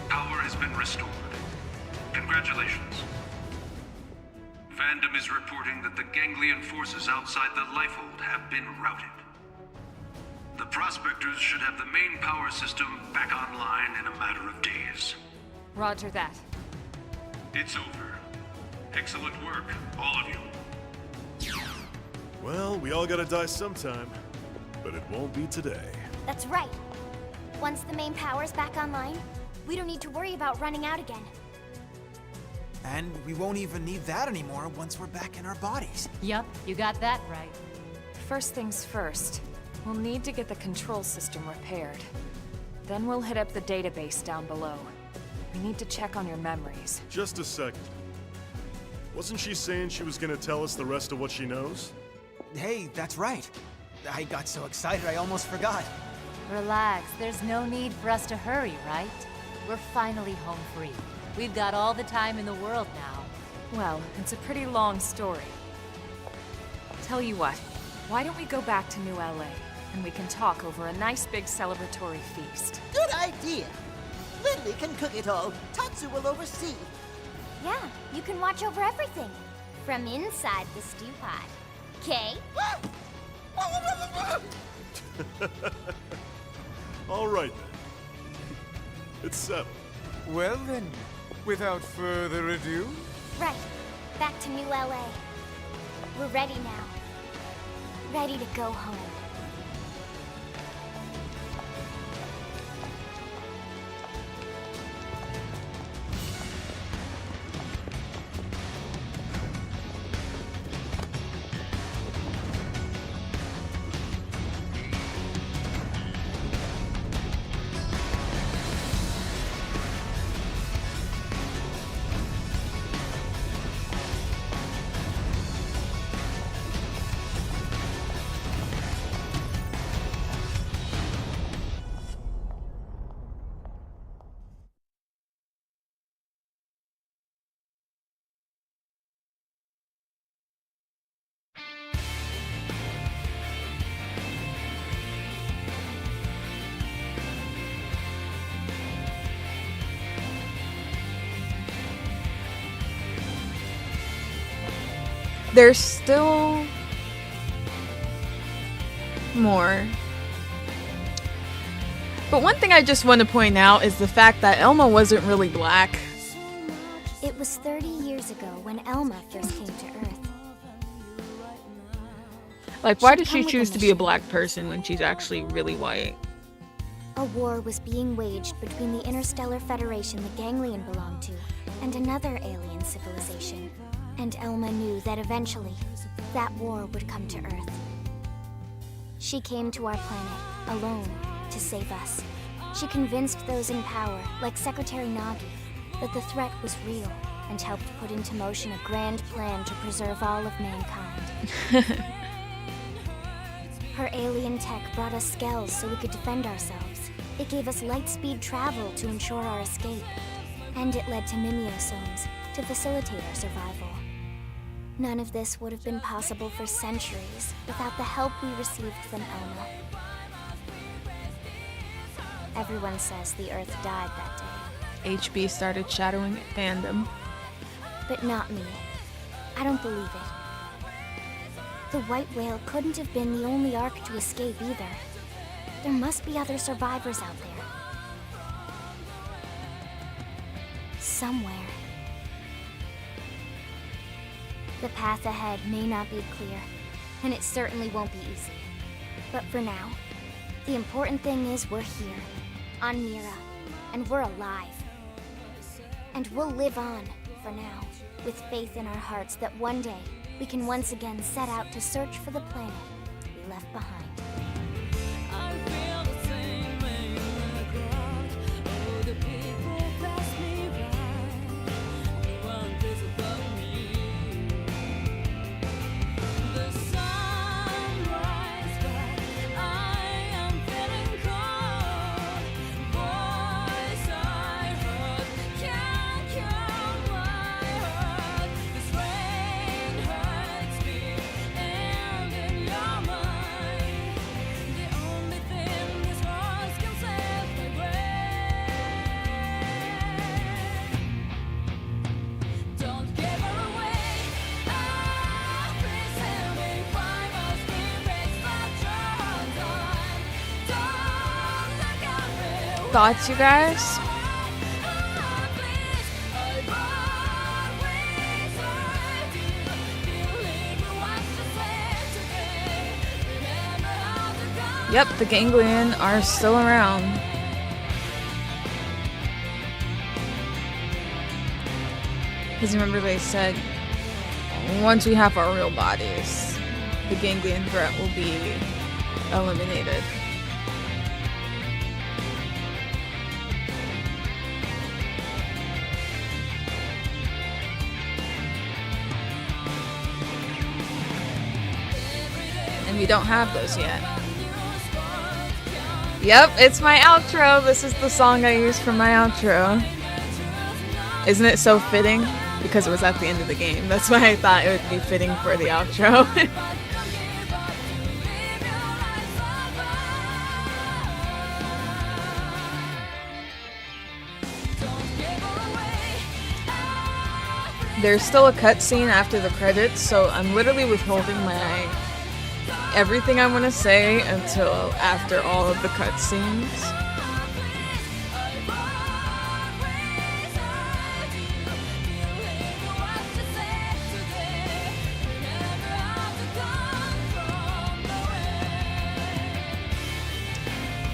Power has been restored. Congratulations. Fandom is reporting that the ganglion forces outside the Lifehold have been routed. The Prospectors should have the main power system back online in a matter of days.
Roger that.
It's over. Excellent work, all of you.
Well, we all gotta die sometime, but it won't be today.
That's right. Once the main power's back online, we don't need to worry about running out again.
And we won't even need that anymore once we're back in our bodies.
Yup, you got that right.
first things first. We'll need to get the control system repaired. Then we'll hit up the database down below. We need to check on your memories.
Just a second. Wasn't she saying she was gonna tell us the rest of what she knows?
Hey, that's right. I got so excited I almost forgot.
Relax, there's no need for us to hurry, right? We're finally home free. We've got all the time in the world now.
Well, it's a pretty long story. Tell you what, why don't we go back to New LA, and we can talk over a nice big celebratory feast.
Good idea. Lindley can cook it all. Tatsu will oversee.
Yeah, you can watch over everything. From inside the stew pot. Okay?
All right then. It's settled.
Well then, without further ado...
Right. Back to New LA. We're ready now. Ready to go home.
There's still more. But one thing I just want to point out is the fact that Elma wasn't really black.
It was 30 years ago when Elma first came to Earth.
Like, why did she choose to be a black person when she's actually really white?
A war was being waged between the Interstellar Federation the Ganglion belonged to and another alien civilization. And Elma knew that eventually, that war would come to Earth. She came to our planet, alone, to save us. She convinced those in power, like Secretary Nagi, that the threat was real, and helped put into motion a grand plan to preserve all of mankind. Her alien tech brought us skells so we could defend ourselves. It gave us light-speed travel to ensure our escape. And it led to mimeosomes to facilitate our survival. None of this would have been possible for centuries without the help we received from Elma. Everyone says the Earth died that day.
HB started shadowing fandom.
But not me. I don't believe it. The white whale couldn't have been the only Ark to escape either. There must be other survivors out there. Somewhere. The path ahead may not be clear, and it certainly won't be easy. But for now, the important thing is we're here, on Mira, and we're alive. And we'll live on, for now, with faith in our hearts that one day we can once again set out to search for the planet we left behind.
Thoughts, you guys? Yep, the Ganglion are still around. Because remember they said, once we have our real bodies, the ganglion threat will be eliminated. And we don't have those yet. Yep, it's my outro. This is the song I use for my outro. Isn't it so fitting? Because it was at the end of the game. That's why I thought it would be fitting for the outro. There's still a cutscene after the credits, so I'm literally withholding everything I want to say until after all of the cutscenes.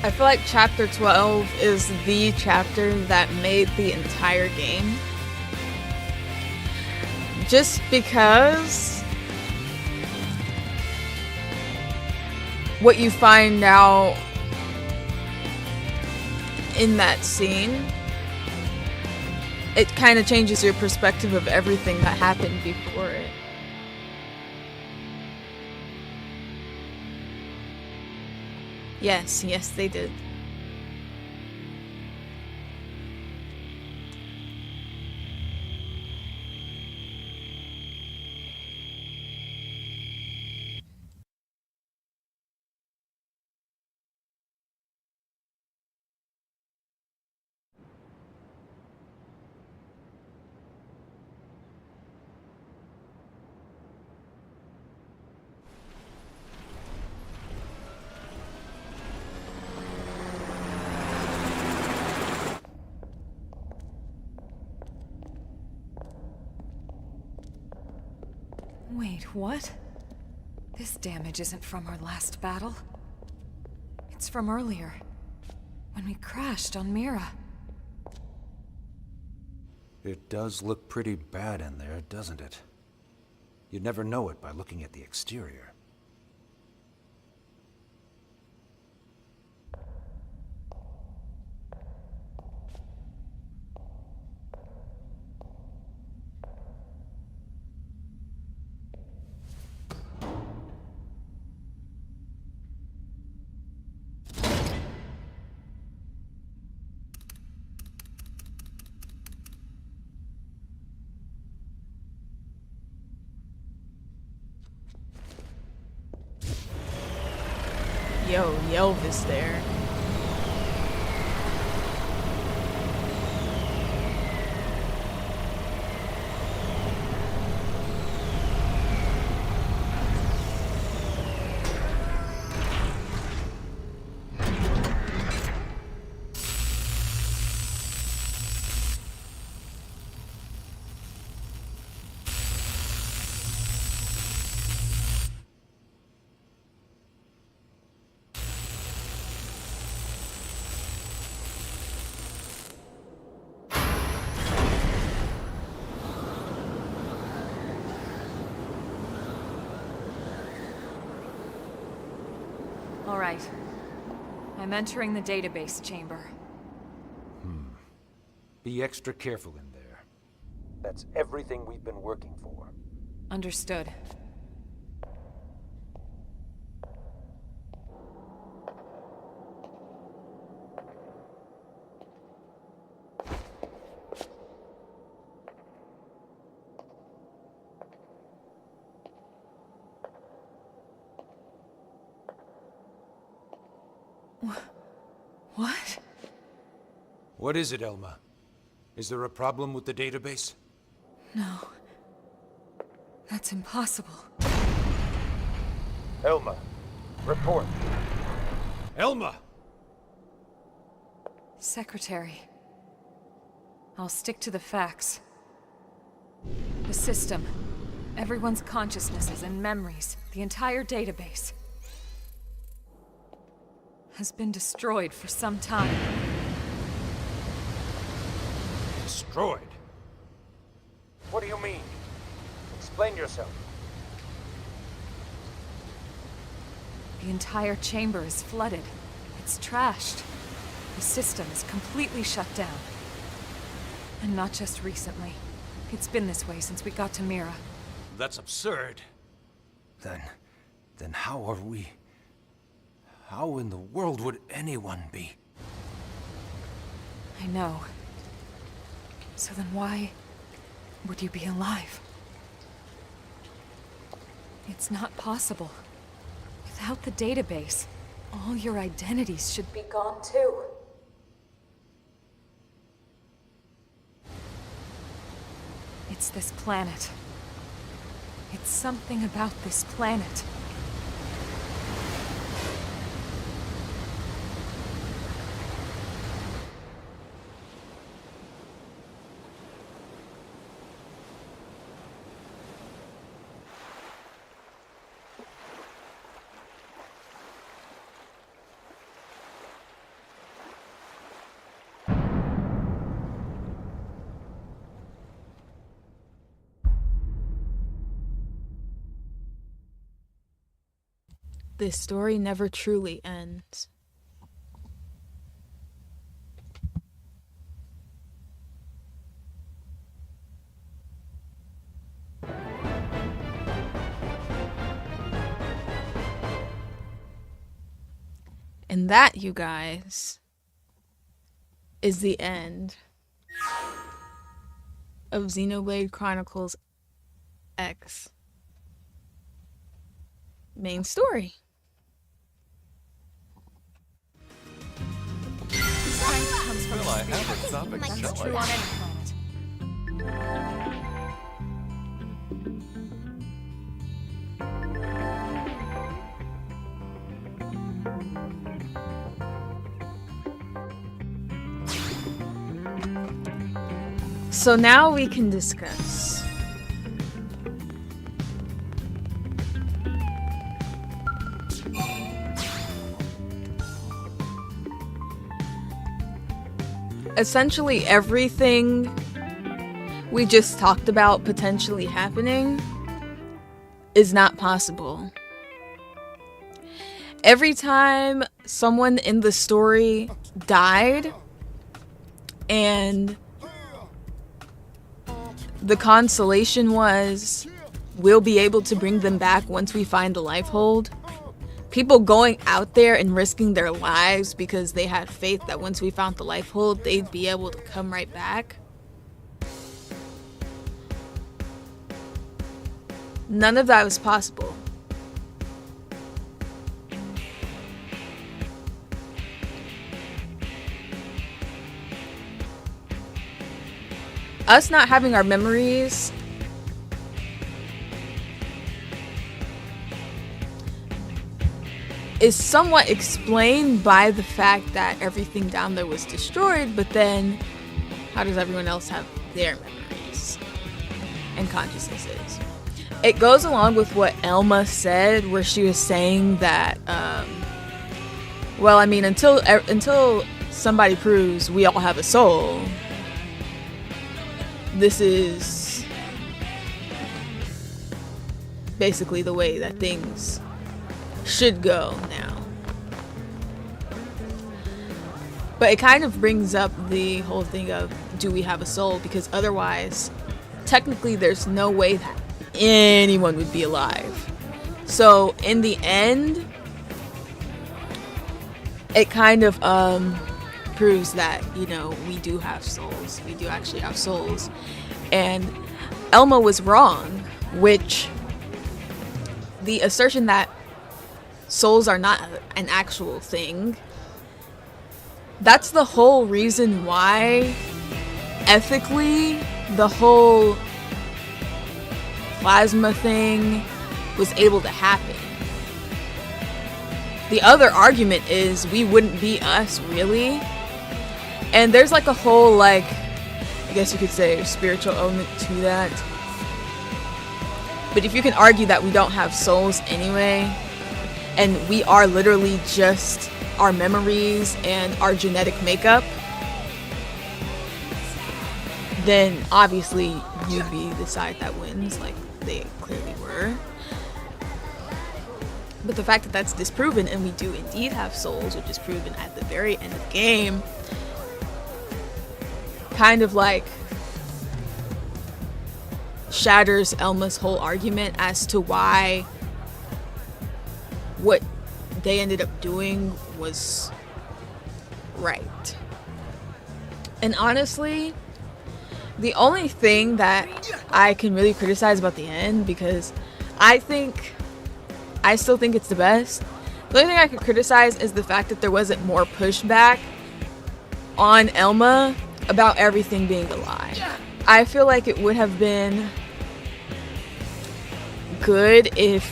I feel like Chapter 12 is the chapter that made the entire game. Just because what you find out in that scene, it kind of changes your perspective of everything that happened before it. Yes, they did.
Wait, what? This damage isn't from our last battle. It's from earlier, when we crashed on Mira.
It does look pretty bad in there, doesn't it? You'd never know it by looking at the exterior.
Yo, Yelvis there.
All right. I'm entering the database chamber.
Be extra careful in there. That's everything we've been working for.
Understood. What?
What is it, Elma? Is there a problem with the database?
No. That's impossible.
Elma, report. Elma!
Secretary. I'll stick to the facts. The system. Everyone's consciousnesses and memories. The entire database. Has been destroyed for some time.
Destroyed? What do you mean? Explain yourself.
The entire chamber is flooded. It's trashed. The system is completely shut down. And not just recently. It's been this way since we got to Mira.
That's absurd.
Then how are we... How in the world would anyone be?
I know. So then why would you be alive? It's not possible. Without the database, all your identities should be gone too. It's this planet. It's something about this planet.
This story never truly ends. And that, you guys, is the end of Xenoblade Chronicles X main story.
Strength comes from
Well, I have a topic
That's
to
true on any planet.
So now we can discuss. Essentially everything we just talked about potentially happening is not possible. Every time someone in the story died and the consolation was we'll be able to bring them back once we find the Lifehold, people going out there and risking their lives because they had faith that once we found the Lifehold, they'd be able to come right back. None of that was possible. Us not having our memories is somewhat explained by the fact that everything down there was destroyed, but then how does everyone else have their memories and consciousnesses? It goes along with what Elma said, where she was saying that, well, I mean, until somebody proves we all have a soul, this is basically the way that things should go now. But it kind of brings up the whole thing of, do we have a soul? Because otherwise, technically there's no way that anyone would be alive. So in the end, it kind of proves that, you know, we do have souls. We do actually have souls. And Elma was wrong, which the assertion that souls are not an actual thing, that's the whole reason why ethically the whole plasma thing was able to happen. The other argument is we wouldn't be us, really. And there's like a whole, like, I guess you could say, spiritual element to that. But if you can argue that we don't have souls anyway, and we are literally just our memories and our genetic makeup, then obviously you'd be the side that wins, like they clearly were. But the fact that that's disproven and we do indeed have souls, which is proven at the very end of the game, kind of like shatters Elma's whole argument as to why what they ended up doing was right. And honestly, the only thing that I can really criticize about the end, because I still think it's the best, the only thing I could criticize is the fact that there wasn't more pushback on Elma about everything being a lie. I feel like it would have been good if,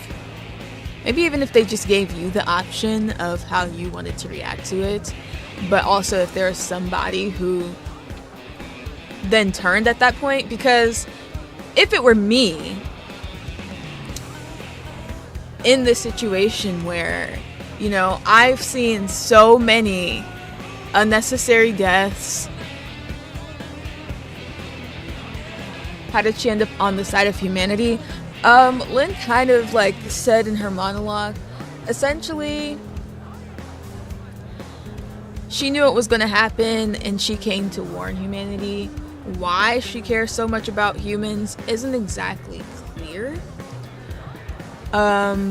maybe even if they just gave you the option of how you wanted to react to it, but also if there was somebody who then turned at that point. Because if it were me in this situation where, you know, I've seen so many unnecessary deaths, how did she end up on the side of humanity? Lynn kind of like said in her monologue, essentially, she knew it was going to happen and she came to warn humanity. Why she cares so much about humans isn't exactly clear. But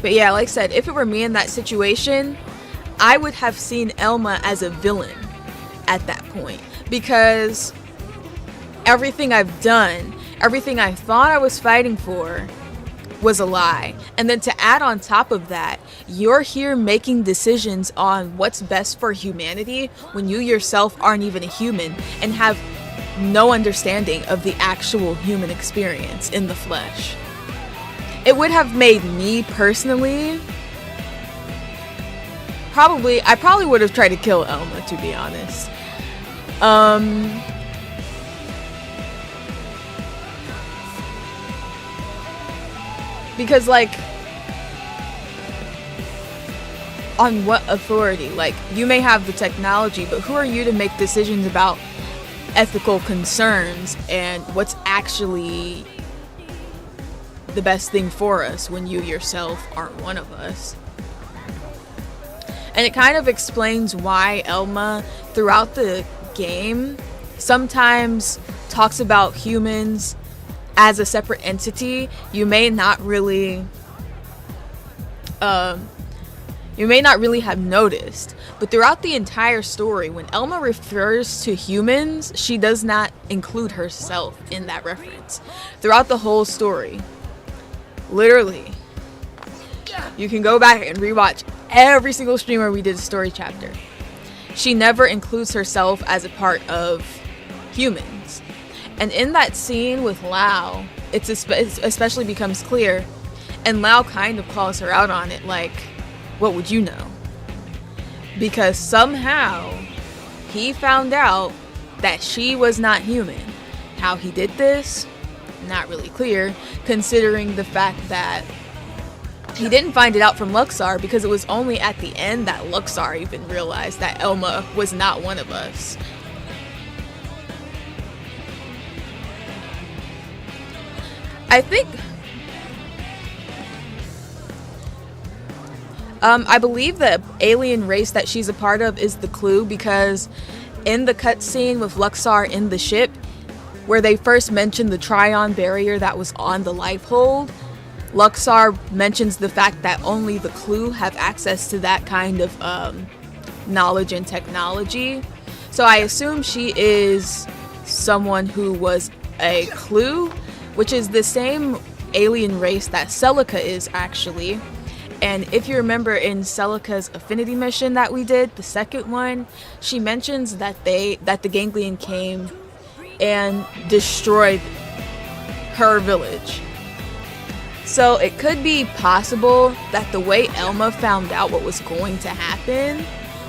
yeah, like I said, if it were me in that situation, I would have seen Elma as a villain at that point, because everything I've done, everything I thought I was fighting for was a lie. And then to add on top of that, you're here making decisions on what's best for humanity when you yourself aren't even a human and have no understanding of the actual human experience in the flesh. It would have made me personally, I probably would have tried to kill Elma, to be honest. Because, like, on what authority? Like, you may have the technology, but who are you to make decisions about ethical concerns and what's actually the best thing for us when you yourself aren't one of us? And it kind of explains why Elma, throughout the game, sometimes talks about humans as a separate entity. You may not really have noticed, but throughout the entire story, when Elma refers to humans, she does not include herself in that reference. Throughout the whole story, literally, you can go back and rewatch every single stream where we did a story chapter. She never includes herself as a part of humans. And in that scene with Lao, it especially becomes clear, and Lao kind of calls her out on it, like, what would you know? Because somehow he found out that she was not human. How he did this, not really clear, considering the fact that he didn't find it out from Luxar, because it was only at the end that Luxar even realized that Elma was not one of us. I think, I believe the alien race that she's a part of is the clue, because in the cutscene with Luxar in the ship, where they first mentioned the Trion barrier that was on the Lifehold, Luxar mentions the fact that only the clue have access to that kind of knowledge and technology. So I assume she is someone who was a clue, which is the same alien race that Celica is, actually. And if you remember in Celica's Affinity mission that we did, the second one, she mentions that the Ganglion came and destroyed her village. So it could be possible that the way Elma found out what was going to happen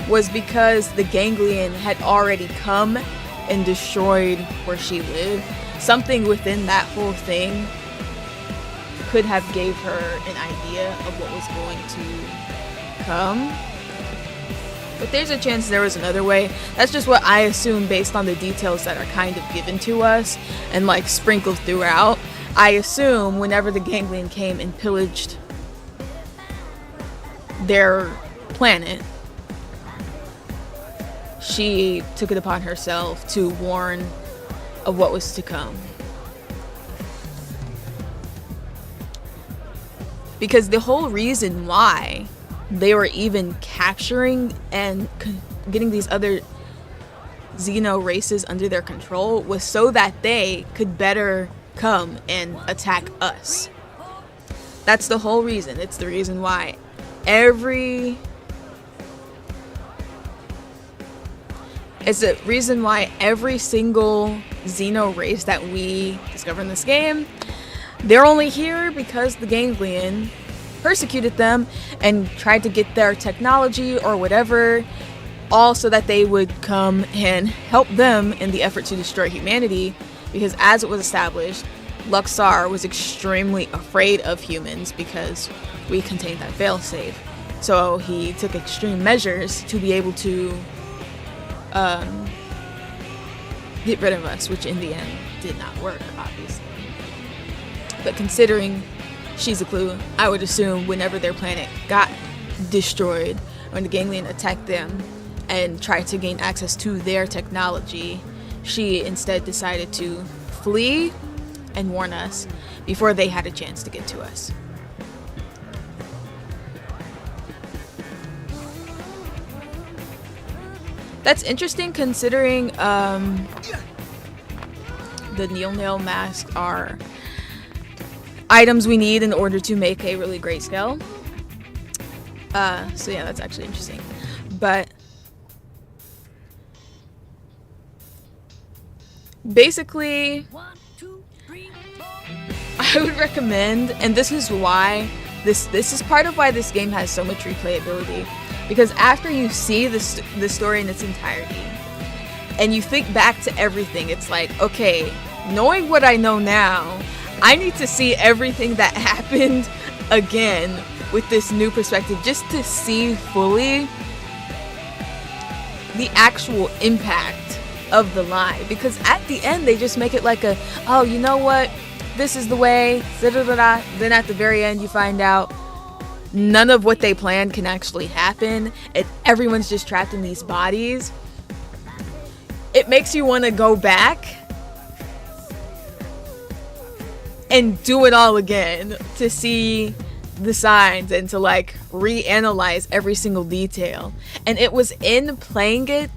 was because the Ganglion had already come and destroyed where she lived. Something within that whole thing could have gave her an idea of what was going to come. But there's a chance there was another way. That's just what I assume based on the details that are kind of given to us and like sprinkled throughout. I assume whenever the Ganglion came and pillaged their planet, she took it upon herself to warn of what was to come. Because the whole reason why they were even capturing and getting these other Xeno races under their control was so that they could better come and attack us. That's the whole reason. It's the reason why every single Xeno race that we discover in this game, they're only here because the Ganglion persecuted them and tried to get their technology or whatever, all so that they would come and help them in the effort to destroy humanity. Because as it was established, Luxar was extremely afraid of humans because we contained that failsafe. So he took extreme measures to be able to get rid of us, which in the end did not work, obviously. But considering she's a clue, I would assume whenever their planet got destroyed, when the Ganglion attacked them and tried to gain access to their technology, she instead decided to flee and warn us before they had a chance to get to us. That's interesting considering the Nail masks are items we need in order to make a really great scale. So yeah, that's actually interesting. But basically, I would recommend, and this is why this is part of why this game has so much replayability, because after you see the story in its entirety and you think back to everything, it's like, okay, knowing what I know now, I need to see everything that happened again with this new perspective, just to see fully the actual impact of the lie. Because at the end they just make it like a, oh, you know what, this is the way, da-da-da-da. Then at the very end you find out none of what they planned can actually happen, and everyone's just trapped in these bodies. It makes you want to go back and do it all again to see the signs and to like reanalyze every single detail. And it was in playing it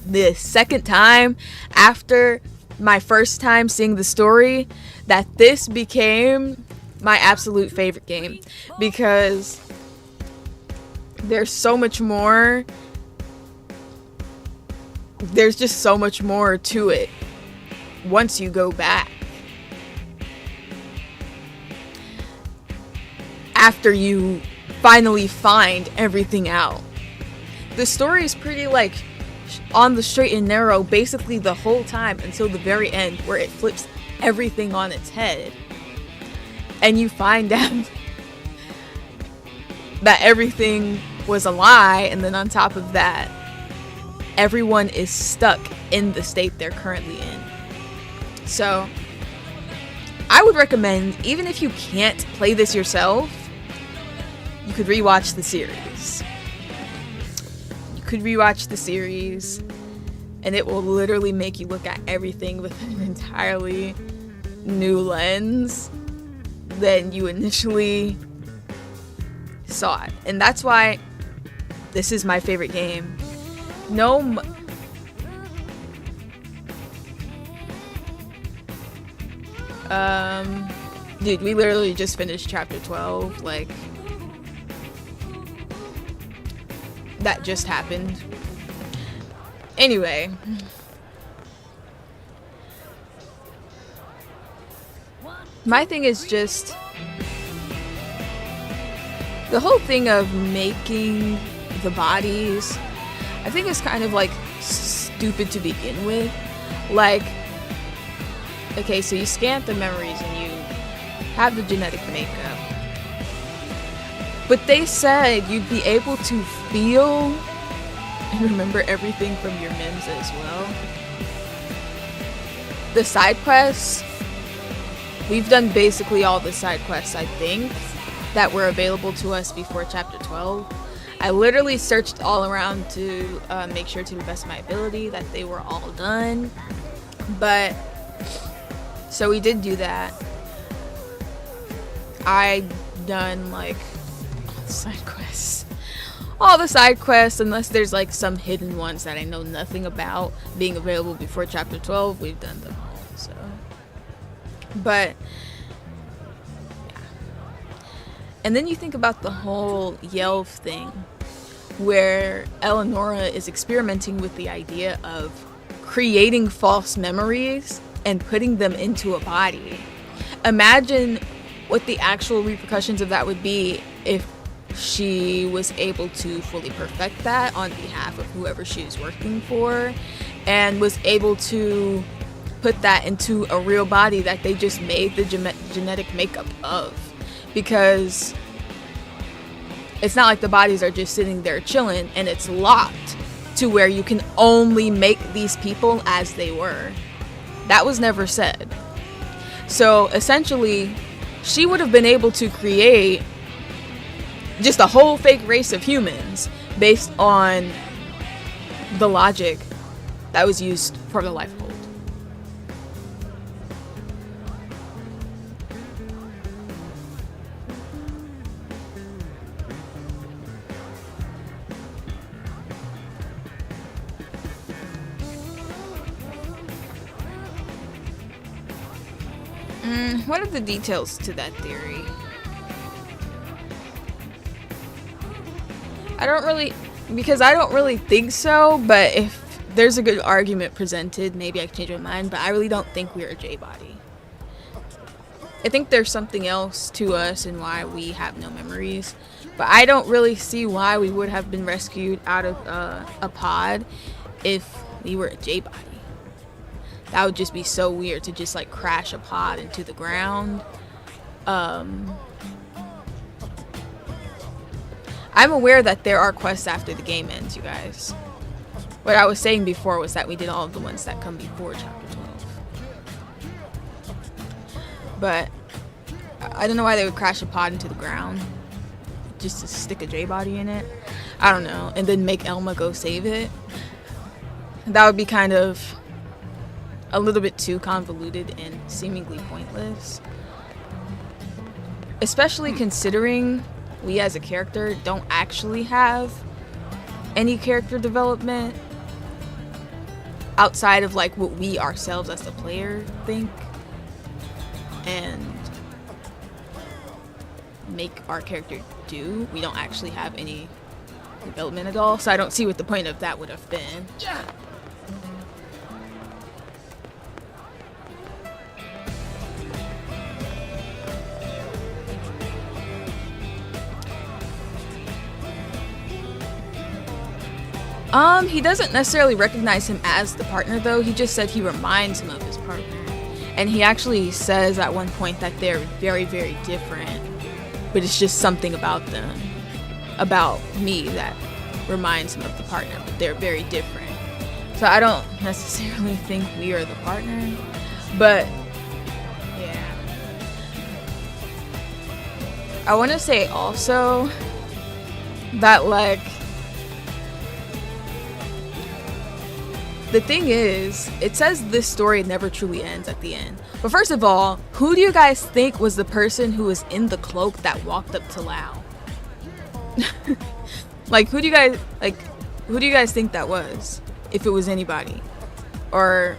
the second time after my first time seeing the story that this became my absolute favorite game, because there's so much more. There's just so much more to it once you go back. After you finally find everything out. The story is pretty like on the straight and narrow basically the whole time until the very end, where it flips everything on its head. And you find out that everything was a lie, and then on top of that, everyone is stuck in the state they're currently in. So, I would recommend, even if you can't play this yourself, you could rewatch the series. You could rewatch the series, and it will literally make you look at everything with an entirely new lens than you initially saw it. And that's why this is my favorite game. Dude, we literally just finished chapter 12, like, that just happened. Anyway, my thing is just the whole thing of making the bodies, I think it's kind of like stupid to begin with. Like, okay, so you scan the memories and you have the genetic makeup, but they said you'd be able to feel and remember everything from your memes as well. The side quests we've done basically all the side quests, I think, that were available to us before Chapter 12. I literally searched all around to make sure to the best of my ability that they were all done. But, so we did do that. I done like all the side quests, unless there's like some hidden ones that I know nothing about being available before Chapter 12. We've done them all. So, but yeah. And then you think about the whole Yelv thing, where Eleonora is experimenting with the idea of creating false memories and putting them into a body. Imagine what the actual repercussions of that would be if she was able to fully perfect that on behalf of whoever she was working for, and was able to put that into a real body that they just made the genetic makeup of. Because it's not like the bodies are just sitting there chilling and it's locked to where you can only make these people as they were. That was never said. So essentially, she would have been able to create just a whole fake race of humans based on the logic that was used for the life hold. What are the details to that theory? I don't really think so, but if there's a good argument presented, maybe I can change my mind, but I really don't think we're a J-body. I think there's something else to us and why we have no memories, but I don't really see why we would have been rescued out of a pod if we were a J-body. That would just be so weird to just like crash a pod into the ground. I'm aware that there are quests after the game ends, you guys. What I was saying before was that we did all of the ones that come before Chapter 12. But I don't know why they would crash a pod into the ground just to stick a J-body in it. I don't know. And then make Elma go save it. That would be kind of a little bit too convoluted and seemingly pointless. Especially considering we as a character don't actually have any character development outside of like what we ourselves as the player think and make our character do. We don't actually have any development at all, so I don't see what the point of that would have been. Yeah. He doesn't necessarily recognize him as the partner though. He just said he reminds him of his partner. And he actually says at one point that they're very, very different. But it's just something about them, about me, that reminds him of the partner. But they're very different. So I don't necessarily think we are the partner. But, yeah. I want to say also that, like, the thing is, it says this story never truly ends at the end. But first of all, who do you guys think was the person who was in the cloak that walked up to Lao? Like, who do you guys think that was? If it was anybody. Or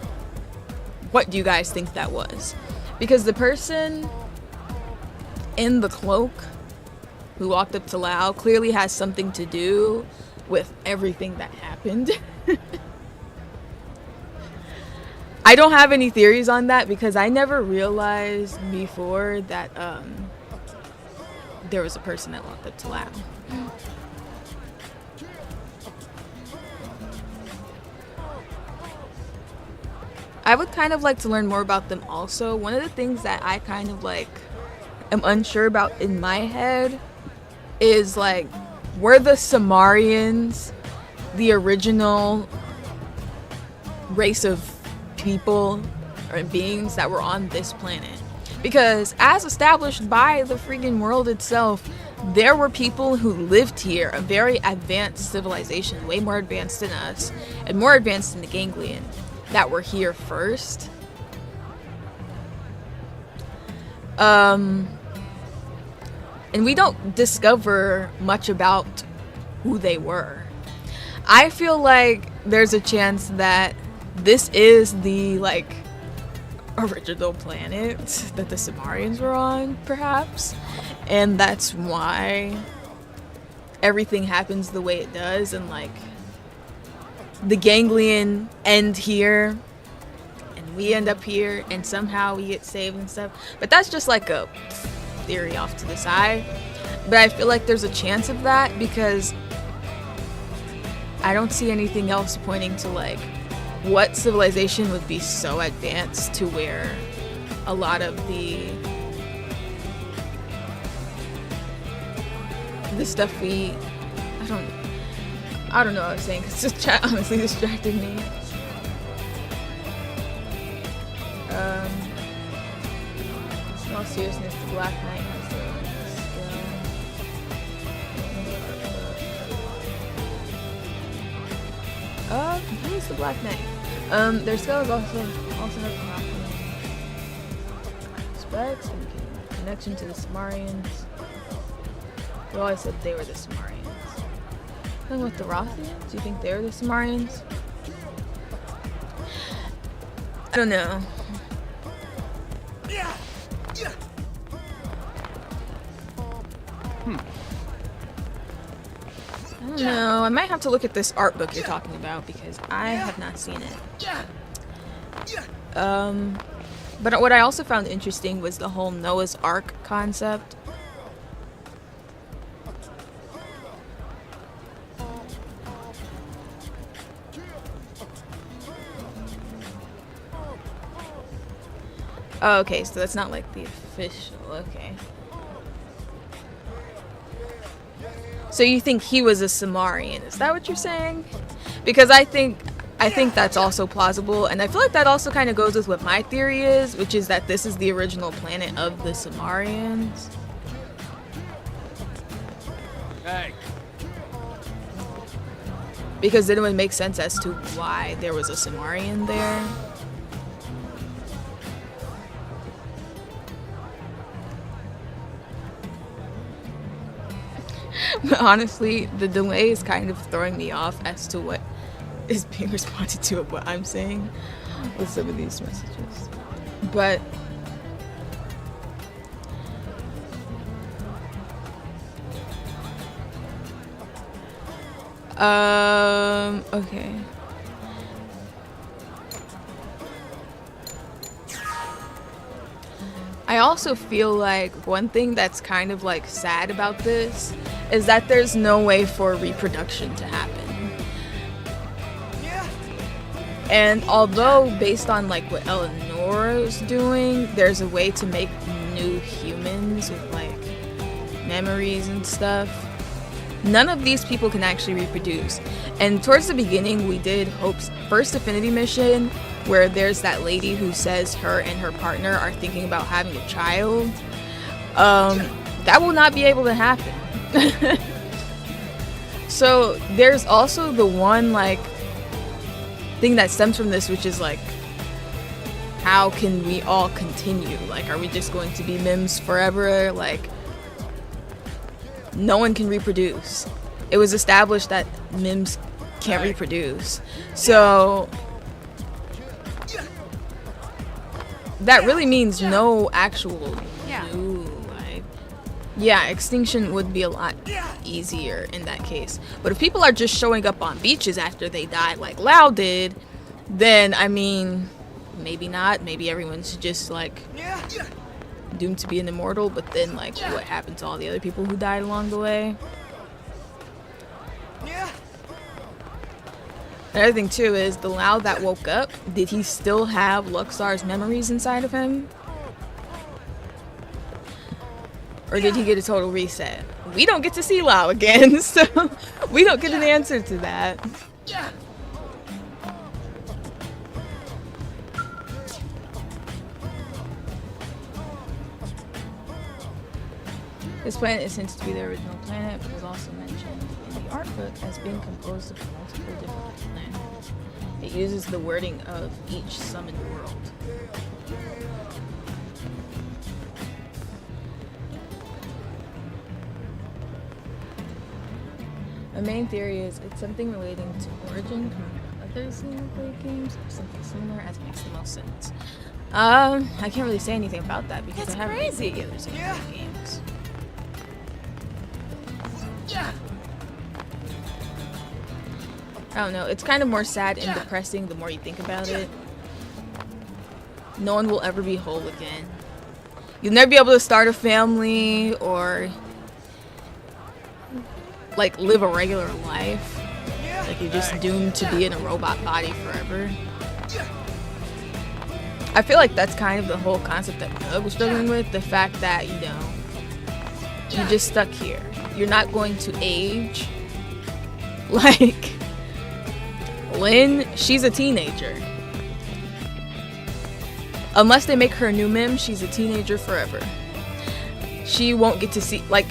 what do you guys think that was? Because the person in the cloak who walked up to Lao clearly has something to do with everything that happened. I don't have any theories on that because I never realized before that there was a person that walked up to Lao. I would kind of like to learn more about them also. One of the things that I kind of like am unsure about in my head is like, were the Samarians the original race of people or beings that were on this planet? Because as established by the freaking world itself, there were people who lived here, a very advanced civilization, way more advanced than us, and more advanced than the Ganglion, that were here first. And we don't discover much about who they were. I feel like there's a chance that this is the, like, original planet that the Cimmerians were on, perhaps, and that's why everything happens the way it does, and like the Ganglion end here and we end up here and somehow we get saved and stuff. But that's just like a theory off to the side, but I feel like there's a chance of that because I don't see anything else pointing to like what civilization would be so advanced to where a lot of the stuff I don't know what I was saying because this chat honestly distracted me. In all seriousness, the Black Knight has who's the Black Knight? Their skull is also has specs and connection to the Cimmerians. They always said they were the Cimmerians. And with the Rothians, do you think they're the Cimmerians? I don't know. I don't know. I might have to look at this art book you're talking about because I have not seen it. But what I also found interesting was the whole Noah's Ark concept. Oh, okay, so that's not like the official, okay. So you think he was a Cimmerian, is that what you're saying? Because I think that's also plausible, and I feel like that also kind of goes with what my theory is, which is that this is the original planet of the Cimmerians.
Hey.
Because then it would make sense as to why there was a Cimmerian there. But honestly, the delay is kind of throwing me off as to what is being responded to of what I'm saying with some of these messages. But okay. I also feel like one thing that's kind of like sad about this is that there's no way for reproduction to happen. And although based on like what Eleanor's doing, there's a way to make new humans with like memories and stuff, none of these people can actually reproduce. And towards the beginning, we did Hope's first Affinity mission, where there's that lady who says her and her partner are thinking about having a child. That will not be able to happen. So there's also the one like thing that stems from this, which is like, how can we all continue? Like, are we just going to be Mims forever? Like, no one can reproduce. It was established that Mims can't reproduce. So that really means no actual new life. Yeah, extinction would be a lot easier in that case. But if people are just showing up on beaches after they died like Lau did, then I mean, maybe not. Maybe everyone's just like doomed to be an immortal, but then like what happened to all the other people who died along the way? Another thing too is the Lau that woke up, did he still have Luxar's memories inside of him? Or did he get a total reset? We don't get to see Lau again, so we don't get an answer to that. This planet is hinted to be the original planet, but was also mentioned in the art book as being composed of multiple different planets. It uses the wording of each summoned world. My main theory is it's something relating to Origin from other Xenoblade games, or something similar, as it makes the most sense. I can't really say anything about that because I haven't played the other Xenoblade games. I don't know, it's kind of more sad and depressing the more you think about it. No one will ever be whole again. You'll never be able to start a family or like live a regular life. Like you're just doomed to be in a robot body forever. I feel like that's kind of the whole concept that I was struggling with. The fact that, you know, you're just stuck here. You're not going to age. Like, Lynn, she's a teenager. Unless they make her a new Mim, she's a teenager forever. She won't get to see, like,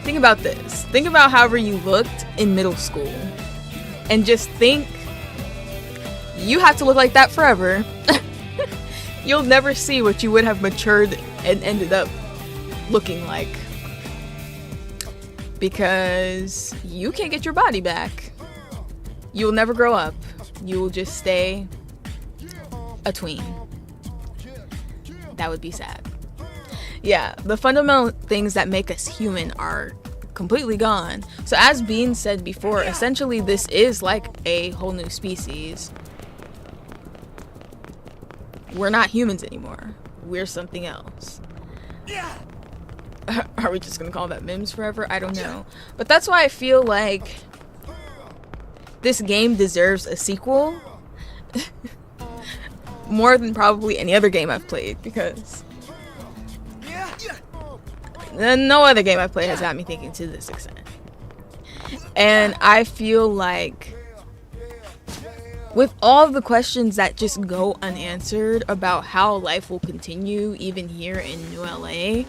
think about this. Think about however you looked in middle school. And just think, you have to look like that forever. You'll never see what you would have matured and ended up looking like. Because you can't get your body back. You'll never grow up. You will just stay a tween. That would be sad. Yeah, the fundamental things that make us human are completely gone. So as Bean said before, essentially this is like a whole new species. We're not humans anymore. We're something else. Are we just gonna call that Mims forever? I don't know. But that's why I feel like this game deserves a sequel. More than probably any other game I've played, because no other game I've played has got me thinking to this extent. And I feel like with all of the questions that just go unanswered about how life will continue even here in New LA,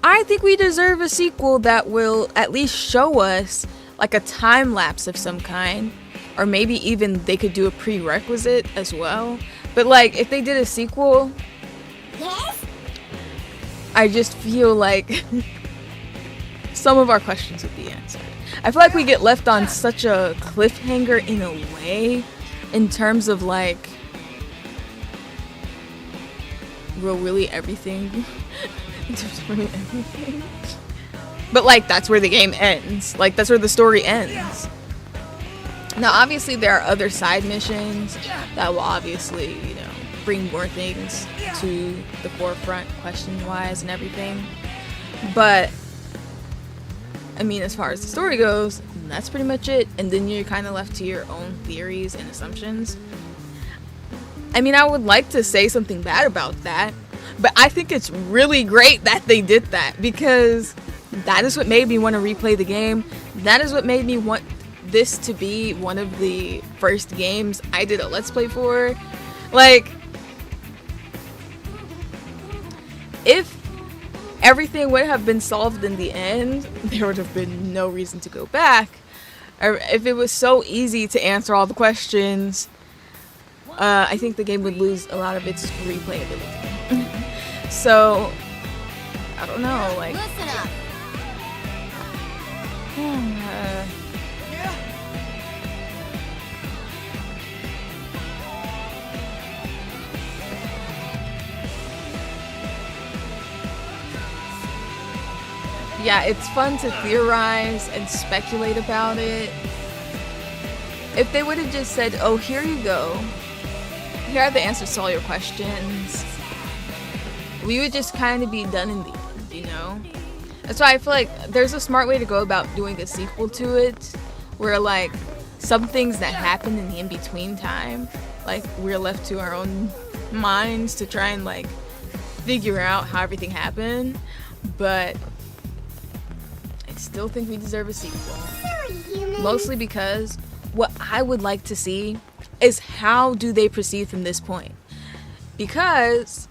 I think we deserve a sequel that will at least show us like a time lapse of some kind, or maybe even they could do a prerequisite as well. But like if they did a sequel, I just feel like some of our questions would be answered. I feel like we get left on such a cliffhanger in a way, in terms of like, will really everything? But like that's where the game ends. Like that's where the story ends. Now obviously there are other side missions that will obviously, you know, bring more things to the forefront question wise and everything. But I mean, as far as the story goes, that's pretty much it. And then you're kind of left to your own theories and assumptions. I mean, I would like to say something bad about that, but I think it's really great that they did that, because that is what made me want to replay the game. That is what made me want this to be one of the first games I did a Let's Play for. Like, if everything would have been solved in the end, there would have been no reason to go back. Or if it was so easy to answer all the questions, I think the game would lose a lot of its replayability. So, I don't know, like...
Listen up.
Yeah, it's fun to theorize and speculate about it. If they would have just said, oh, here you go. Here are the answers to all your questions. We would just kind of be done in the end, you know? That's why I feel like there's a smart way to go about doing a sequel to it, where like some things that happen in the in-between time, like we're left to our own minds to try and like figure out how everything happened. But I still think we deserve a sequel. Mostly because what I would like to see is how do they proceed from this point. Because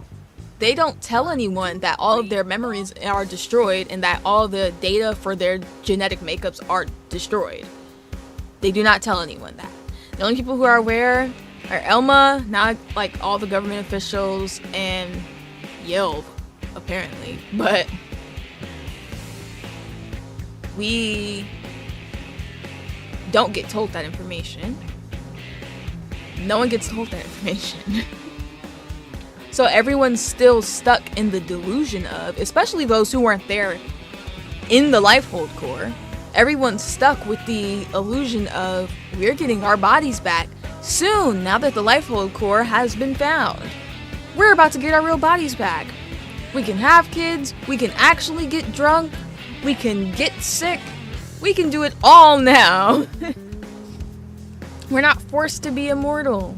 they don't tell anyone that all of their memories are destroyed and that all the data for their genetic makeups are destroyed. They do not tell anyone that. The only people who are aware are Elma, not like all the government officials, and Yelp, apparently. But we don't get told that information. No one gets told that information. So everyone's still stuck in the delusion of, especially those who weren't there in the Lifehold core, everyone's stuck with the illusion of, we're getting our bodies back soon now that the Lifehold core has been found. We're about to get our real bodies back. We can have kids, we can actually get drunk, we can get sick, we can do it all now. We're not forced to be immortal.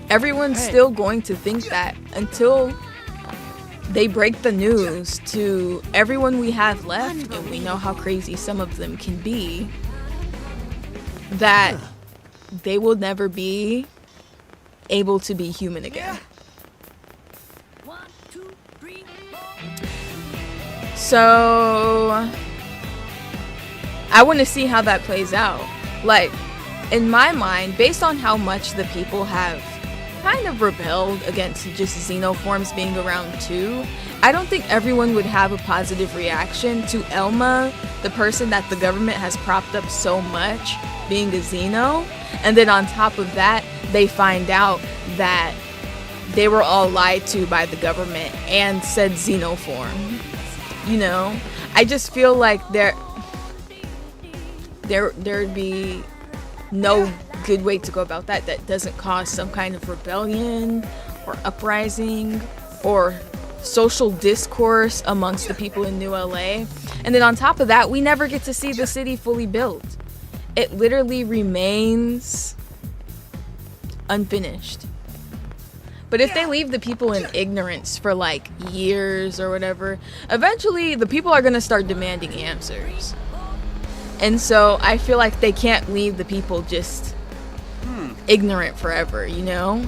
Everyone's still going to think that until they break the news to everyone we have left, and we know how crazy some of them can be, that they will never be able to be human again. So I want to see how that plays out. Like, in my mind, based on how much the people have kind of rebelled against just xenoforms being around too, I don't think everyone would have a positive reaction to Elma, the person that the government has propped up so much, being a xeno. And then on top of that, they find out that they were all lied to by the government and said xenoform. You know, I just feel like there'd be no good way to go about that doesn't cause some kind of rebellion or uprising or social discourse amongst the people in New LA. And then on top of that, we never get to see the city fully built. It literally remains unfinished. But if they leave the people in ignorance for like years or whatever, eventually the people are gonna start demanding answers. And so I feel like they can't leave the people just ignorant forever, you know?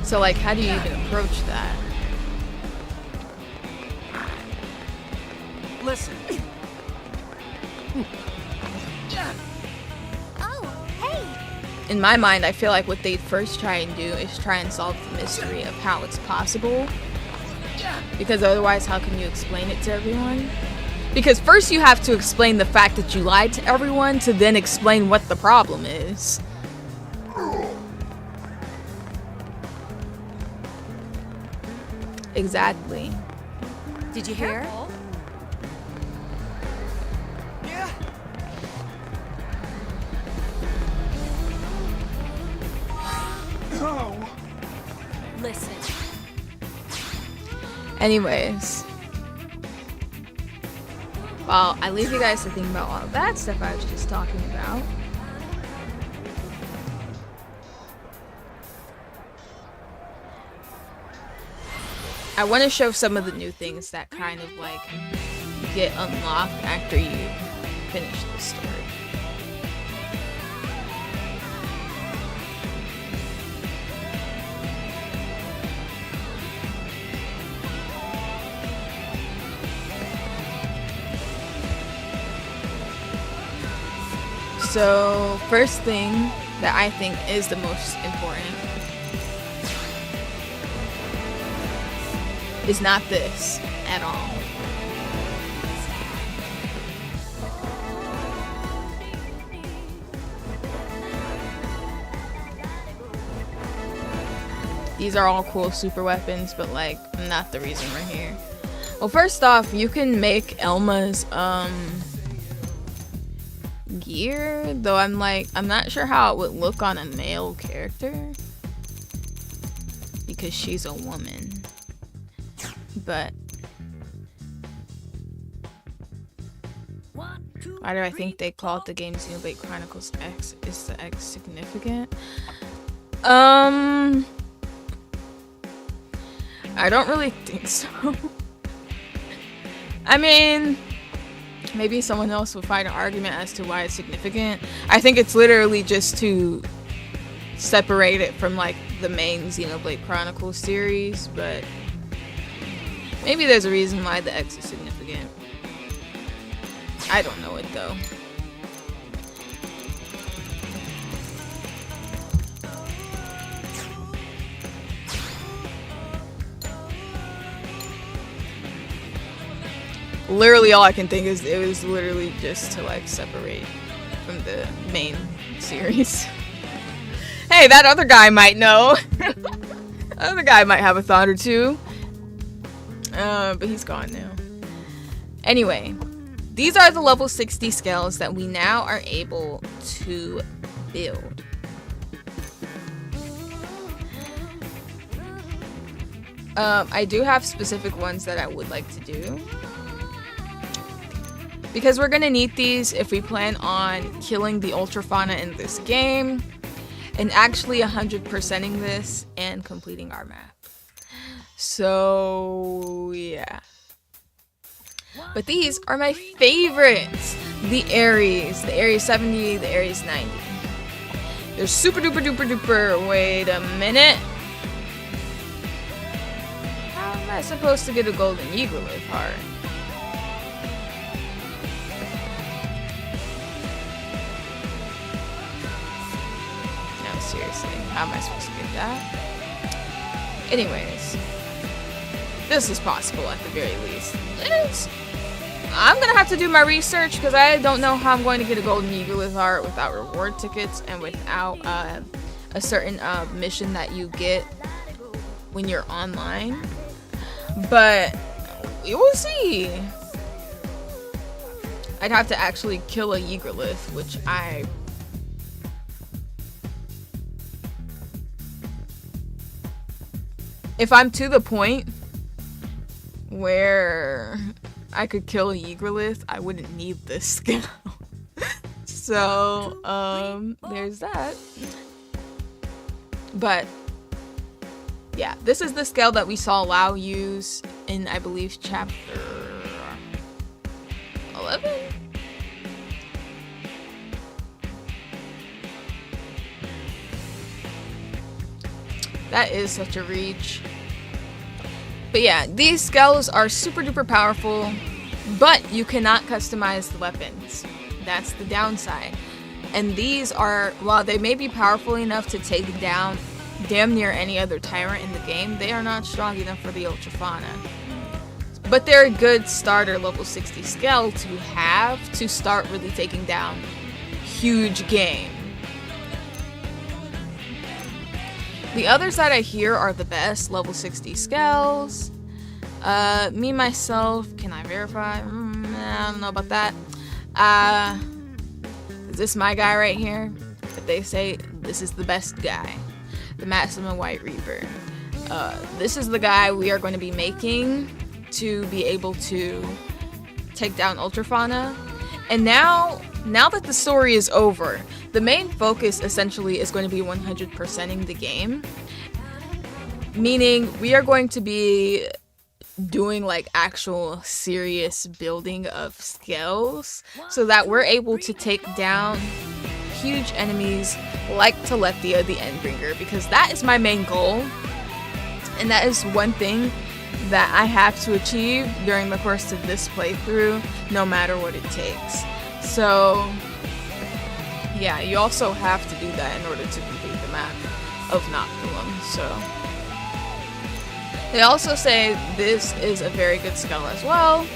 So like, how do you even approach that?
Listen.
Oh, hey!
In my mind, I feel like what they'd first try and do is try and solve the mystery of how it's possible. Because otherwise, how can you explain it to everyone? Because first you have to explain the fact that you lied to everyone to then explain what the problem is. Exactly.
Did you hear?
Listen.
Anyways. Well, I leave you guys to think about all of that stuff I was just talking about. I want to show some of the new things that kind of like get unlocked after you finish the story. So, first thing that I think is the most important is not this at all. These are all cool super weapons, but like, not the reason we're here. Well, first off, you can make Elma's gear, though I'm not sure how it would look on a male character because she's a woman. But why do I think they called the game Xenoblade Chronicles X? Is the X significant? I don't really think so. I mean, maybe someone else will find an argument as to why it's significant. I think it's literally just to separate it from like the main Xenoblade Chronicles series, but maybe there's a reason why the X is significant. I don't know it though. Literally all I can think is it was literally just to like separate from the main series. Hey, that other guy might know. Other guy might have a thought or two. But he's gone now. Anyway, these are the level 60 scales that we now are able to build. I do have specific ones that I would like to do, because we're gonna need these if we plan on killing the Ultra Fauna in this game and actually 100%ing this and completing our map. So yeah. But these are my favorites. The Ares 70, the Ares 90. They're super duper duper duper. Wait a minute. How am I supposed to get a golden Eaglet heart? No, seriously. How am I supposed to get that? Anyways. This is possible at the very least. I'm gonna have to do my research because I don't know how I'm going to get a golden Eaglet heart without reward tickets and without a certain mission that you get when you're online. But we will see. I'd have to actually kill a Eaglet, which if I'm to the point where I could kill a Eaglet, I wouldn't need this skill. So, there's that. But yeah, this is the scale that we saw Lau use in, I believe, chapter 11? That is such a reach. But yeah, these scales are super duper powerful, but you cannot customize the weapons. That's the downside. And these are, while they may be powerful enough to take down damn near any other tyrant in the game, they are not strong enough for the Ultra Fauna. But they're a good starter level 60 scale to have to start really taking down huge game. The others that I hear are the best level 60 scales. Me, myself, can I verify? I don't know about that. Is this my guy right here? But they say this is the best guy. The Maximum White Reaper. This is the guy we are going to be making to be able to take down Ultra Fauna. And now that the story is over, the main focus essentially is going to be 100%ing the game. Meaning we are going to be doing like actual serious building of skills so that we're able to take down huge enemies like Telethia the Endbringer, because that is my main goal. And that is one thing that I have to achieve during the course of this playthrough, no matter what it takes. So yeah, you also have to do that in order to complete the map of Noctilum. So they also say this is a very good skill as well.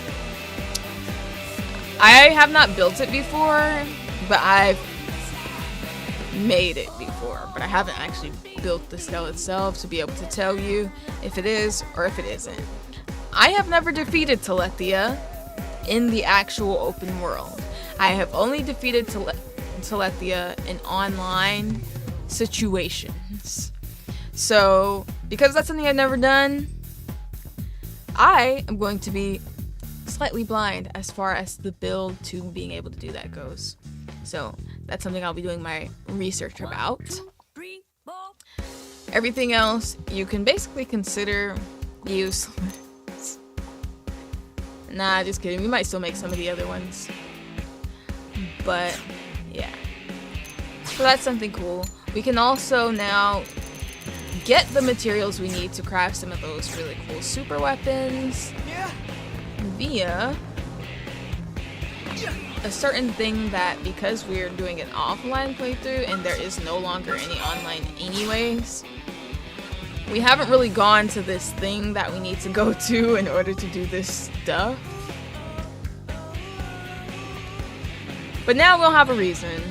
I have not built it before, but I've made it before, but I haven't actually built the skill itself to be able to tell you if it is or if it isn't. I have never defeated Telethia in the actual open world. I have only defeated Telethia in online situations. So, because that's something I've never done, I am going to be slightly blind as far as the build to being able to do that goes. So that's something I'll be doing my research about. Everything else you can basically consider useless. Nah, just kidding. We might still make some of the other ones. But yeah. So that's something cool. We can also now get the materials we need to craft some of those really cool super weapons via a certain thing that, because we're doing an offline playthrough and there is no longer any online anyways, we haven't really gone to this thing that we need to go to in order to do this stuff. But now we'll have a reason.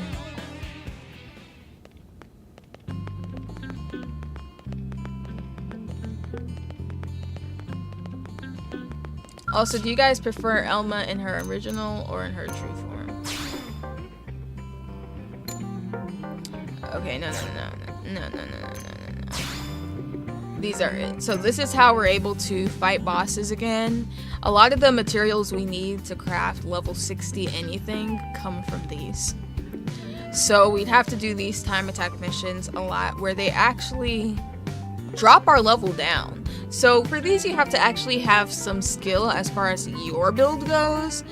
Also, do you guys prefer Elma in her original or in her true form? Okay, no. These are it. So this is how we're able to fight bosses again. A lot of the materials we need to craft level 60 anything come from these. So we'd have to do these time attack missions a lot where they actually drop our level down. So for these you have to actually have some skill as far as your build goes,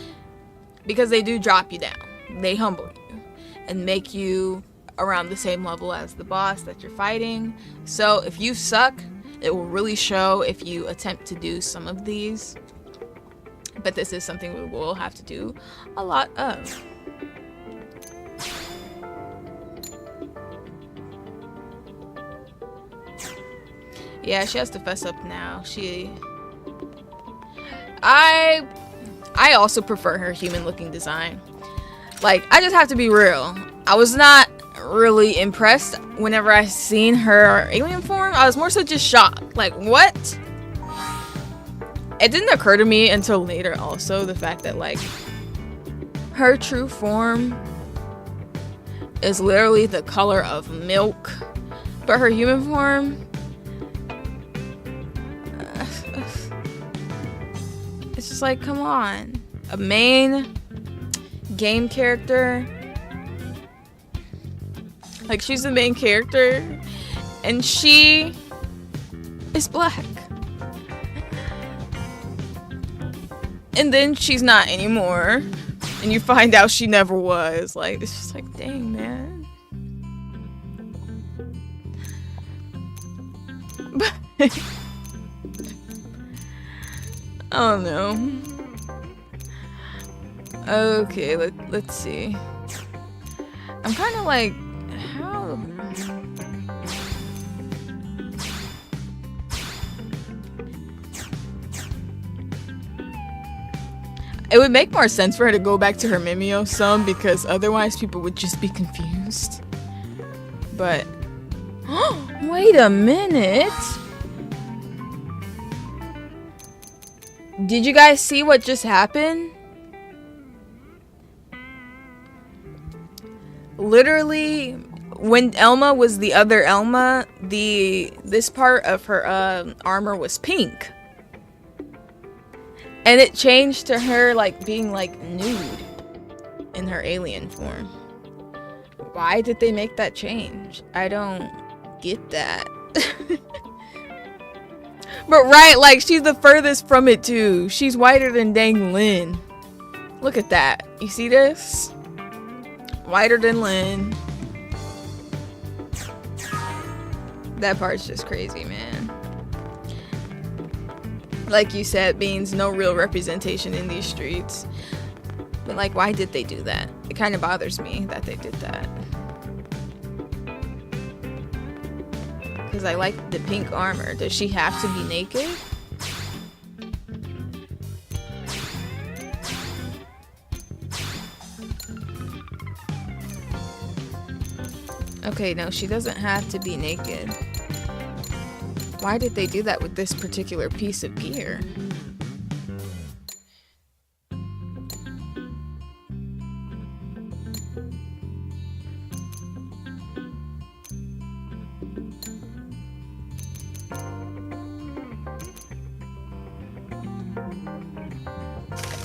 because they do drop you down. They humble you and make you around the same level as the boss that you're fighting. So if you suck, it will really show if you attempt to do some of these. But this is something we will have to do a lot of. Yeah, she has to fess up now. I also prefer her human looking design. Like, I just have to be real. I was not really impressed whenever I seen her alien form. I was more so just shocked. Like, what? It didn't occur to me until later also, the fact that, like, her true form is literally the color of milk. But her human form, it's just like, come on. A main game character. Like, she's the main character. And she is black. And then she's not anymore. And you find out she never was. Like, it's just like, dang, man. I don't know. Okay, let's see. I'm kind of like, how? It would make more sense for her to go back to her Mimeo some, because otherwise people would just be confused. But, wait a minute. Did you guys see what just happened? Literally, when Elma was the other Elma, this part of her armor was pink. And it changed to her like being like nude in her alien form. Why did they make that change? I don't get that. But right, like, she's the furthest from it too. She's whiter than dang Lynn. Look at that. You see this? Whiter than Lynn. That part's just crazy, man. Like you said, Beans, no real representation in these streets. But like, why did they do that? It kind of bothers me that they did that. Because I like the pink armor. Does she have to be naked? Okay, no, she doesn't have to be naked. Why did they do that with this particular piece of gear?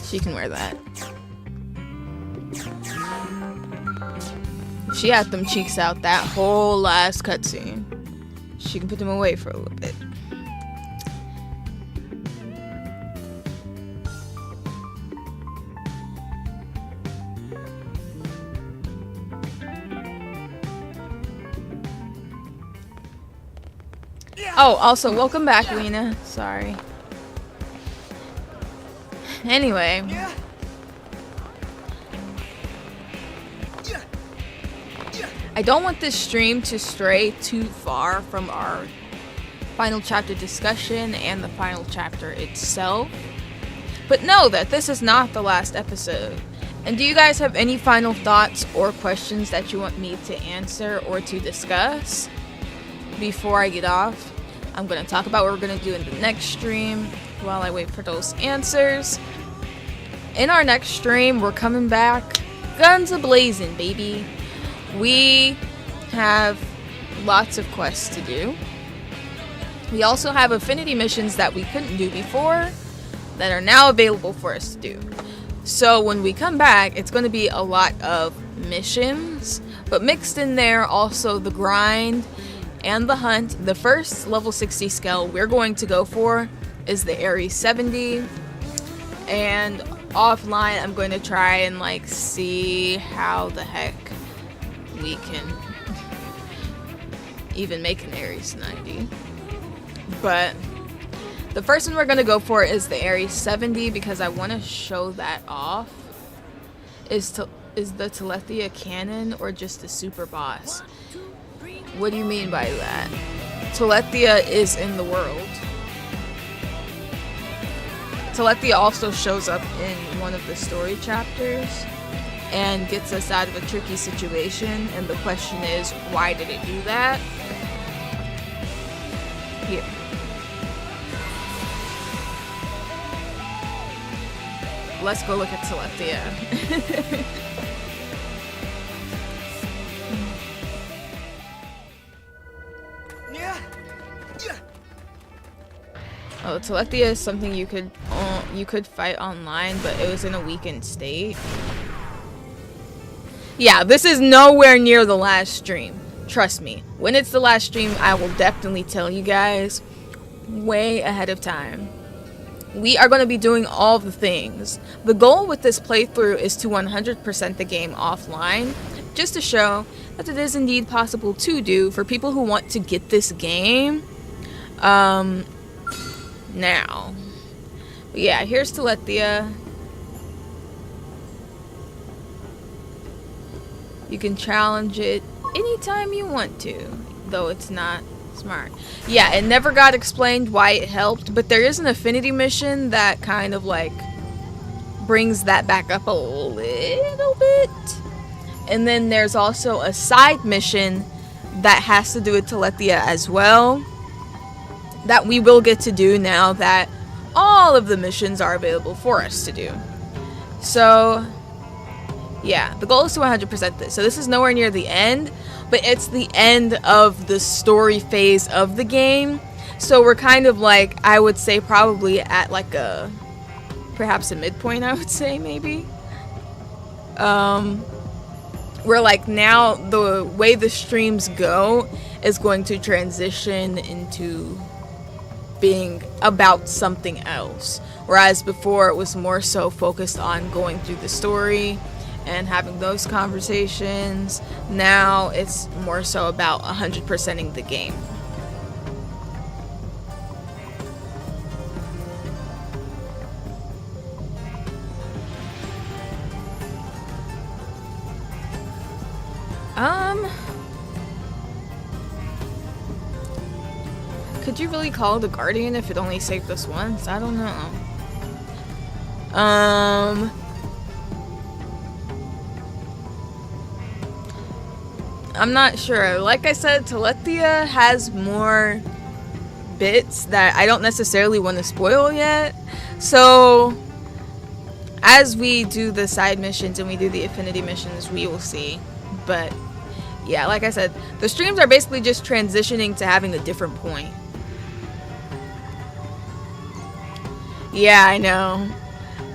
She can wear that. She had them cheeks out that whole last cutscene. She can put them away for a little bit. Oh, also, welcome back, Lena. Sorry. Anyway. I don't want this stream to stray too far from our final chapter discussion and the final chapter itself. But know that this is not the last episode. And do you guys have any final thoughts or questions that you want me to answer or to discuss before I get off? I'm going to talk about what we're going to do in the next stream while I wait for those answers. In our next stream, we're coming back guns a-blazing, baby. We have lots of quests to do. We also have affinity missions that we couldn't do before that are now available for us to do. So when we come back, it's going to be a lot of missions, but mixed in there also the grind and the hunt. The first level 60 scale we're going to go for is the Ares 70, and offline I'm going to try and like see how the heck we can even make an Ares 90. But the first one we're going to go for is the Ares 70 because I want to show that off. Is the Telethia canon or just the super boss? What do you mean by that? Telethia is in the world. Telethia also shows up in one of the story chapters and gets us out of a tricky situation, and the question is, why did it do that? Here. Let's go look at Telethia. Oh, Telethia is something you could fight online, but it was in a weakened state. Yeah, this is nowhere near the last stream. Trust me. When it's the last stream, I will definitely tell you guys way ahead of time. We are going to be doing all the things. The goal with this playthrough is to 100% the game offline, just to show that it is indeed possible to do for people who want to get this game now. But yeah, here's Telethia. You can challenge it anytime you want to, though it's not smart. Yeah, it never got explained why it helped, but there is an affinity mission that kind of like brings that back up a little bit. And then there's also a side mission that has to do with Telethia as well, that we will get to do now that all of the missions are available for us to do. So yeah, the goal is to 100% this. So this is nowhere near the end, but it's the end of the story phase of the game. So we're kind of like, I would say probably at like perhaps a midpoint, I would say maybe. We're like now the way the streams go is going to transition into being about something else. Whereas before it was more so focused on going through the story and having those conversations. Now it's more so about 100%ing the game. Could you really call it a guardian if it only saved us once? I don't know. I'm not sure. Like I said, Telethia has more bits that I don't necessarily want to spoil yet. So as we do the side missions and we do the affinity missions, we will see. But yeah, like I said, the streams are basically just transitioning to having a different point. Yeah, I know.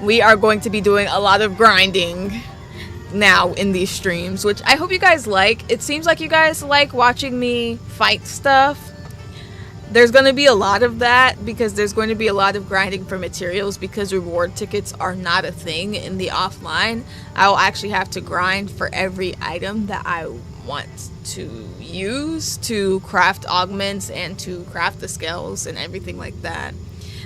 we are going to be doing a lot of grinding now in these streams, which I hope you guys like. It seems like you guys like watching me fight stuff. There's going to be a lot of that because there's going to be a lot of grinding for materials because reward tickets are not a thing in the offline. I will actually have to grind for every item that I want to use to craft augments and to craft the scales and everything like that.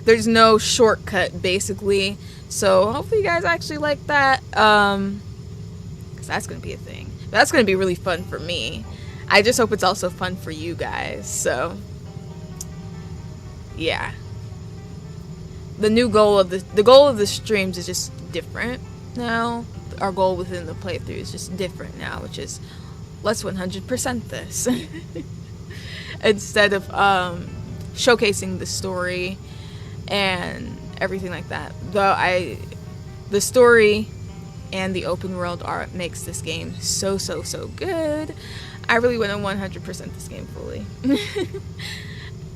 There's no shortcut basically, so hopefully you guys actually like that, because that's going to be a thing. That's going to be really fun for me. I just hope it's also fun for you guys, so yeah. The new goal of the streams is just different now. Our goal within the playthrough is just different now, which is let's 100% this instead of showcasing the story and everything like that. Though the story and the open world art makes this game so good. I really want to 100% this game fully.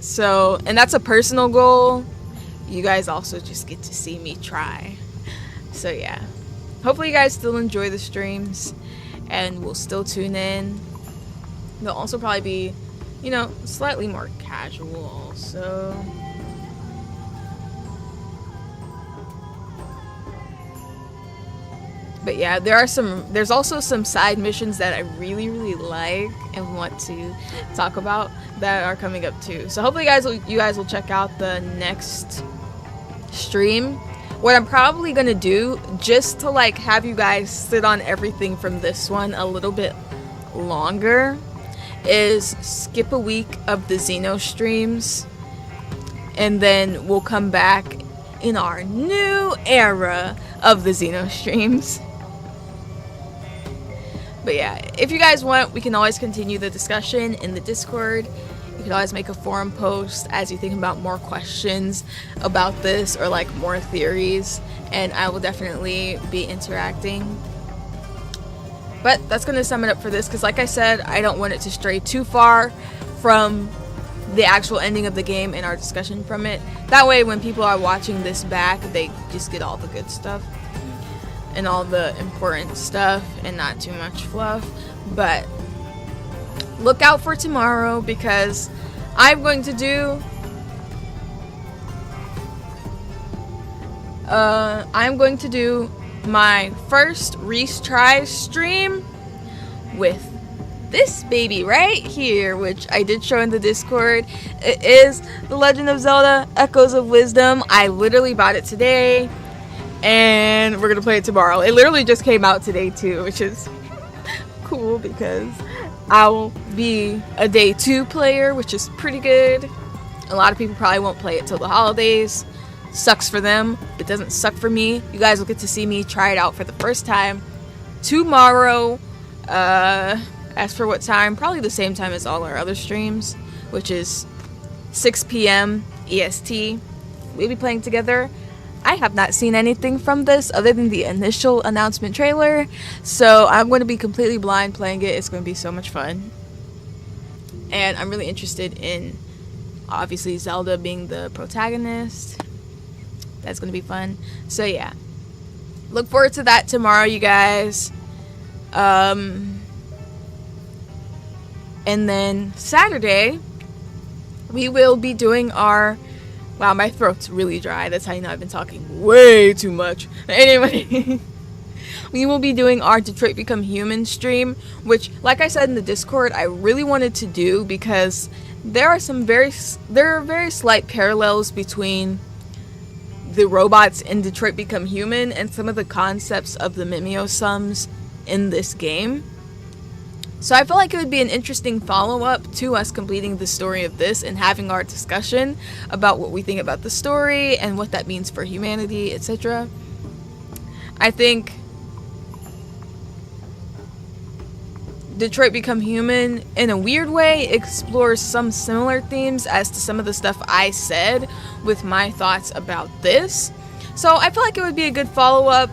So, and that's a personal goal. You guys also just get to see me try. So yeah, hopefully you guys still enjoy the streams and will still tune in. They'll also probably be, you know, slightly more casual also. But yeah, there's also some side missions that I really like and want to talk about that are coming up too. So hopefully you guys will check out the next stream. What I'm probably gonna do, just to like have you guys sit on everything from this one a little bit longer, is skip a week of the Xeno streams, and then we'll come back in our new era of the Xeno streams. But yeah, if you guys want, we can always continue the discussion in the Discord. You can always make a forum post as you think about more questions about this or like more theories, and I will definitely be interacting. But that's going to sum it up for this, because like I said, I don't want it to stray too far from the actual ending of the game and our discussion from it. That way when people are watching this back, they just get all the good stuff and all the important stuff and not too much fluff. But look out for tomorrow, because I'm going to do my first Riis tries stream with this baby right here, which I did show in the Discord. It is The Legend of Zelda Echoes of Wisdom. I literally bought it today and we're gonna play it tomorrow. It literally just came out today too, which is cool because I'll be a day 2 player, which is pretty good. A lot of people probably won't play it till the holidays. Sucks for them. It doesn't suck for me. You guys will get to see me try it out for the first time tomorrow. As for what time, probably the same time as all our other streams, which is 6 p.m. EST. We'll be playing together. I have not seen anything from this other than the initial announcement trailer, so I'm going to be completely blind playing it. It's going to be so much fun. And I'm really interested in, obviously, Zelda being the protagonist. That's going to be fun. So yeah, look forward to that tomorrow, you guys. And then Saturday, we will be doing our... Wow, my throat's really dry. That's how you know I've been talking way too much. Anyway, we will be doing our Detroit Become Human stream, which, like I said in the Discord, I really wanted to do because there are very slight parallels between the robots in Detroit Become Human and some of the concepts of the Mimeosums in this game. So I feel like it would be an interesting follow-up to us completing the story of this and having our discussion about what we think about the story and what that means for humanity, etc. I think Detroit Become Human, in a weird way, explores some similar themes as to some of the stuff I said with my thoughts about this. So I feel like it would be a good follow-up.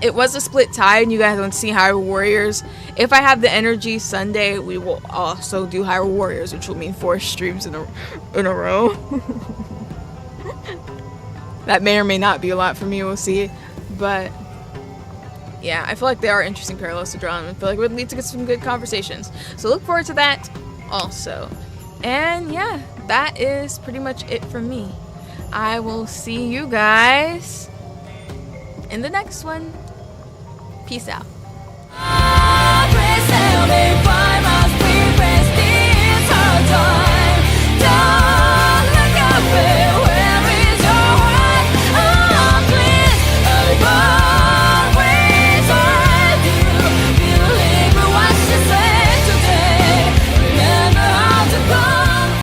It was a split tie, and you guys want to see Hyrule Warriors. If I have the energy Sunday, we will also do Hyrule Warriors, which will mean 4 streams in a row. That may or may not be a lot for me, we'll see. But yeah, I feel like there are interesting parallels to draw, and I feel like it would lead to some good conversations. So look forward to that also. And yeah, that is pretty much it for me. I will see you guys in the next one. Peace out.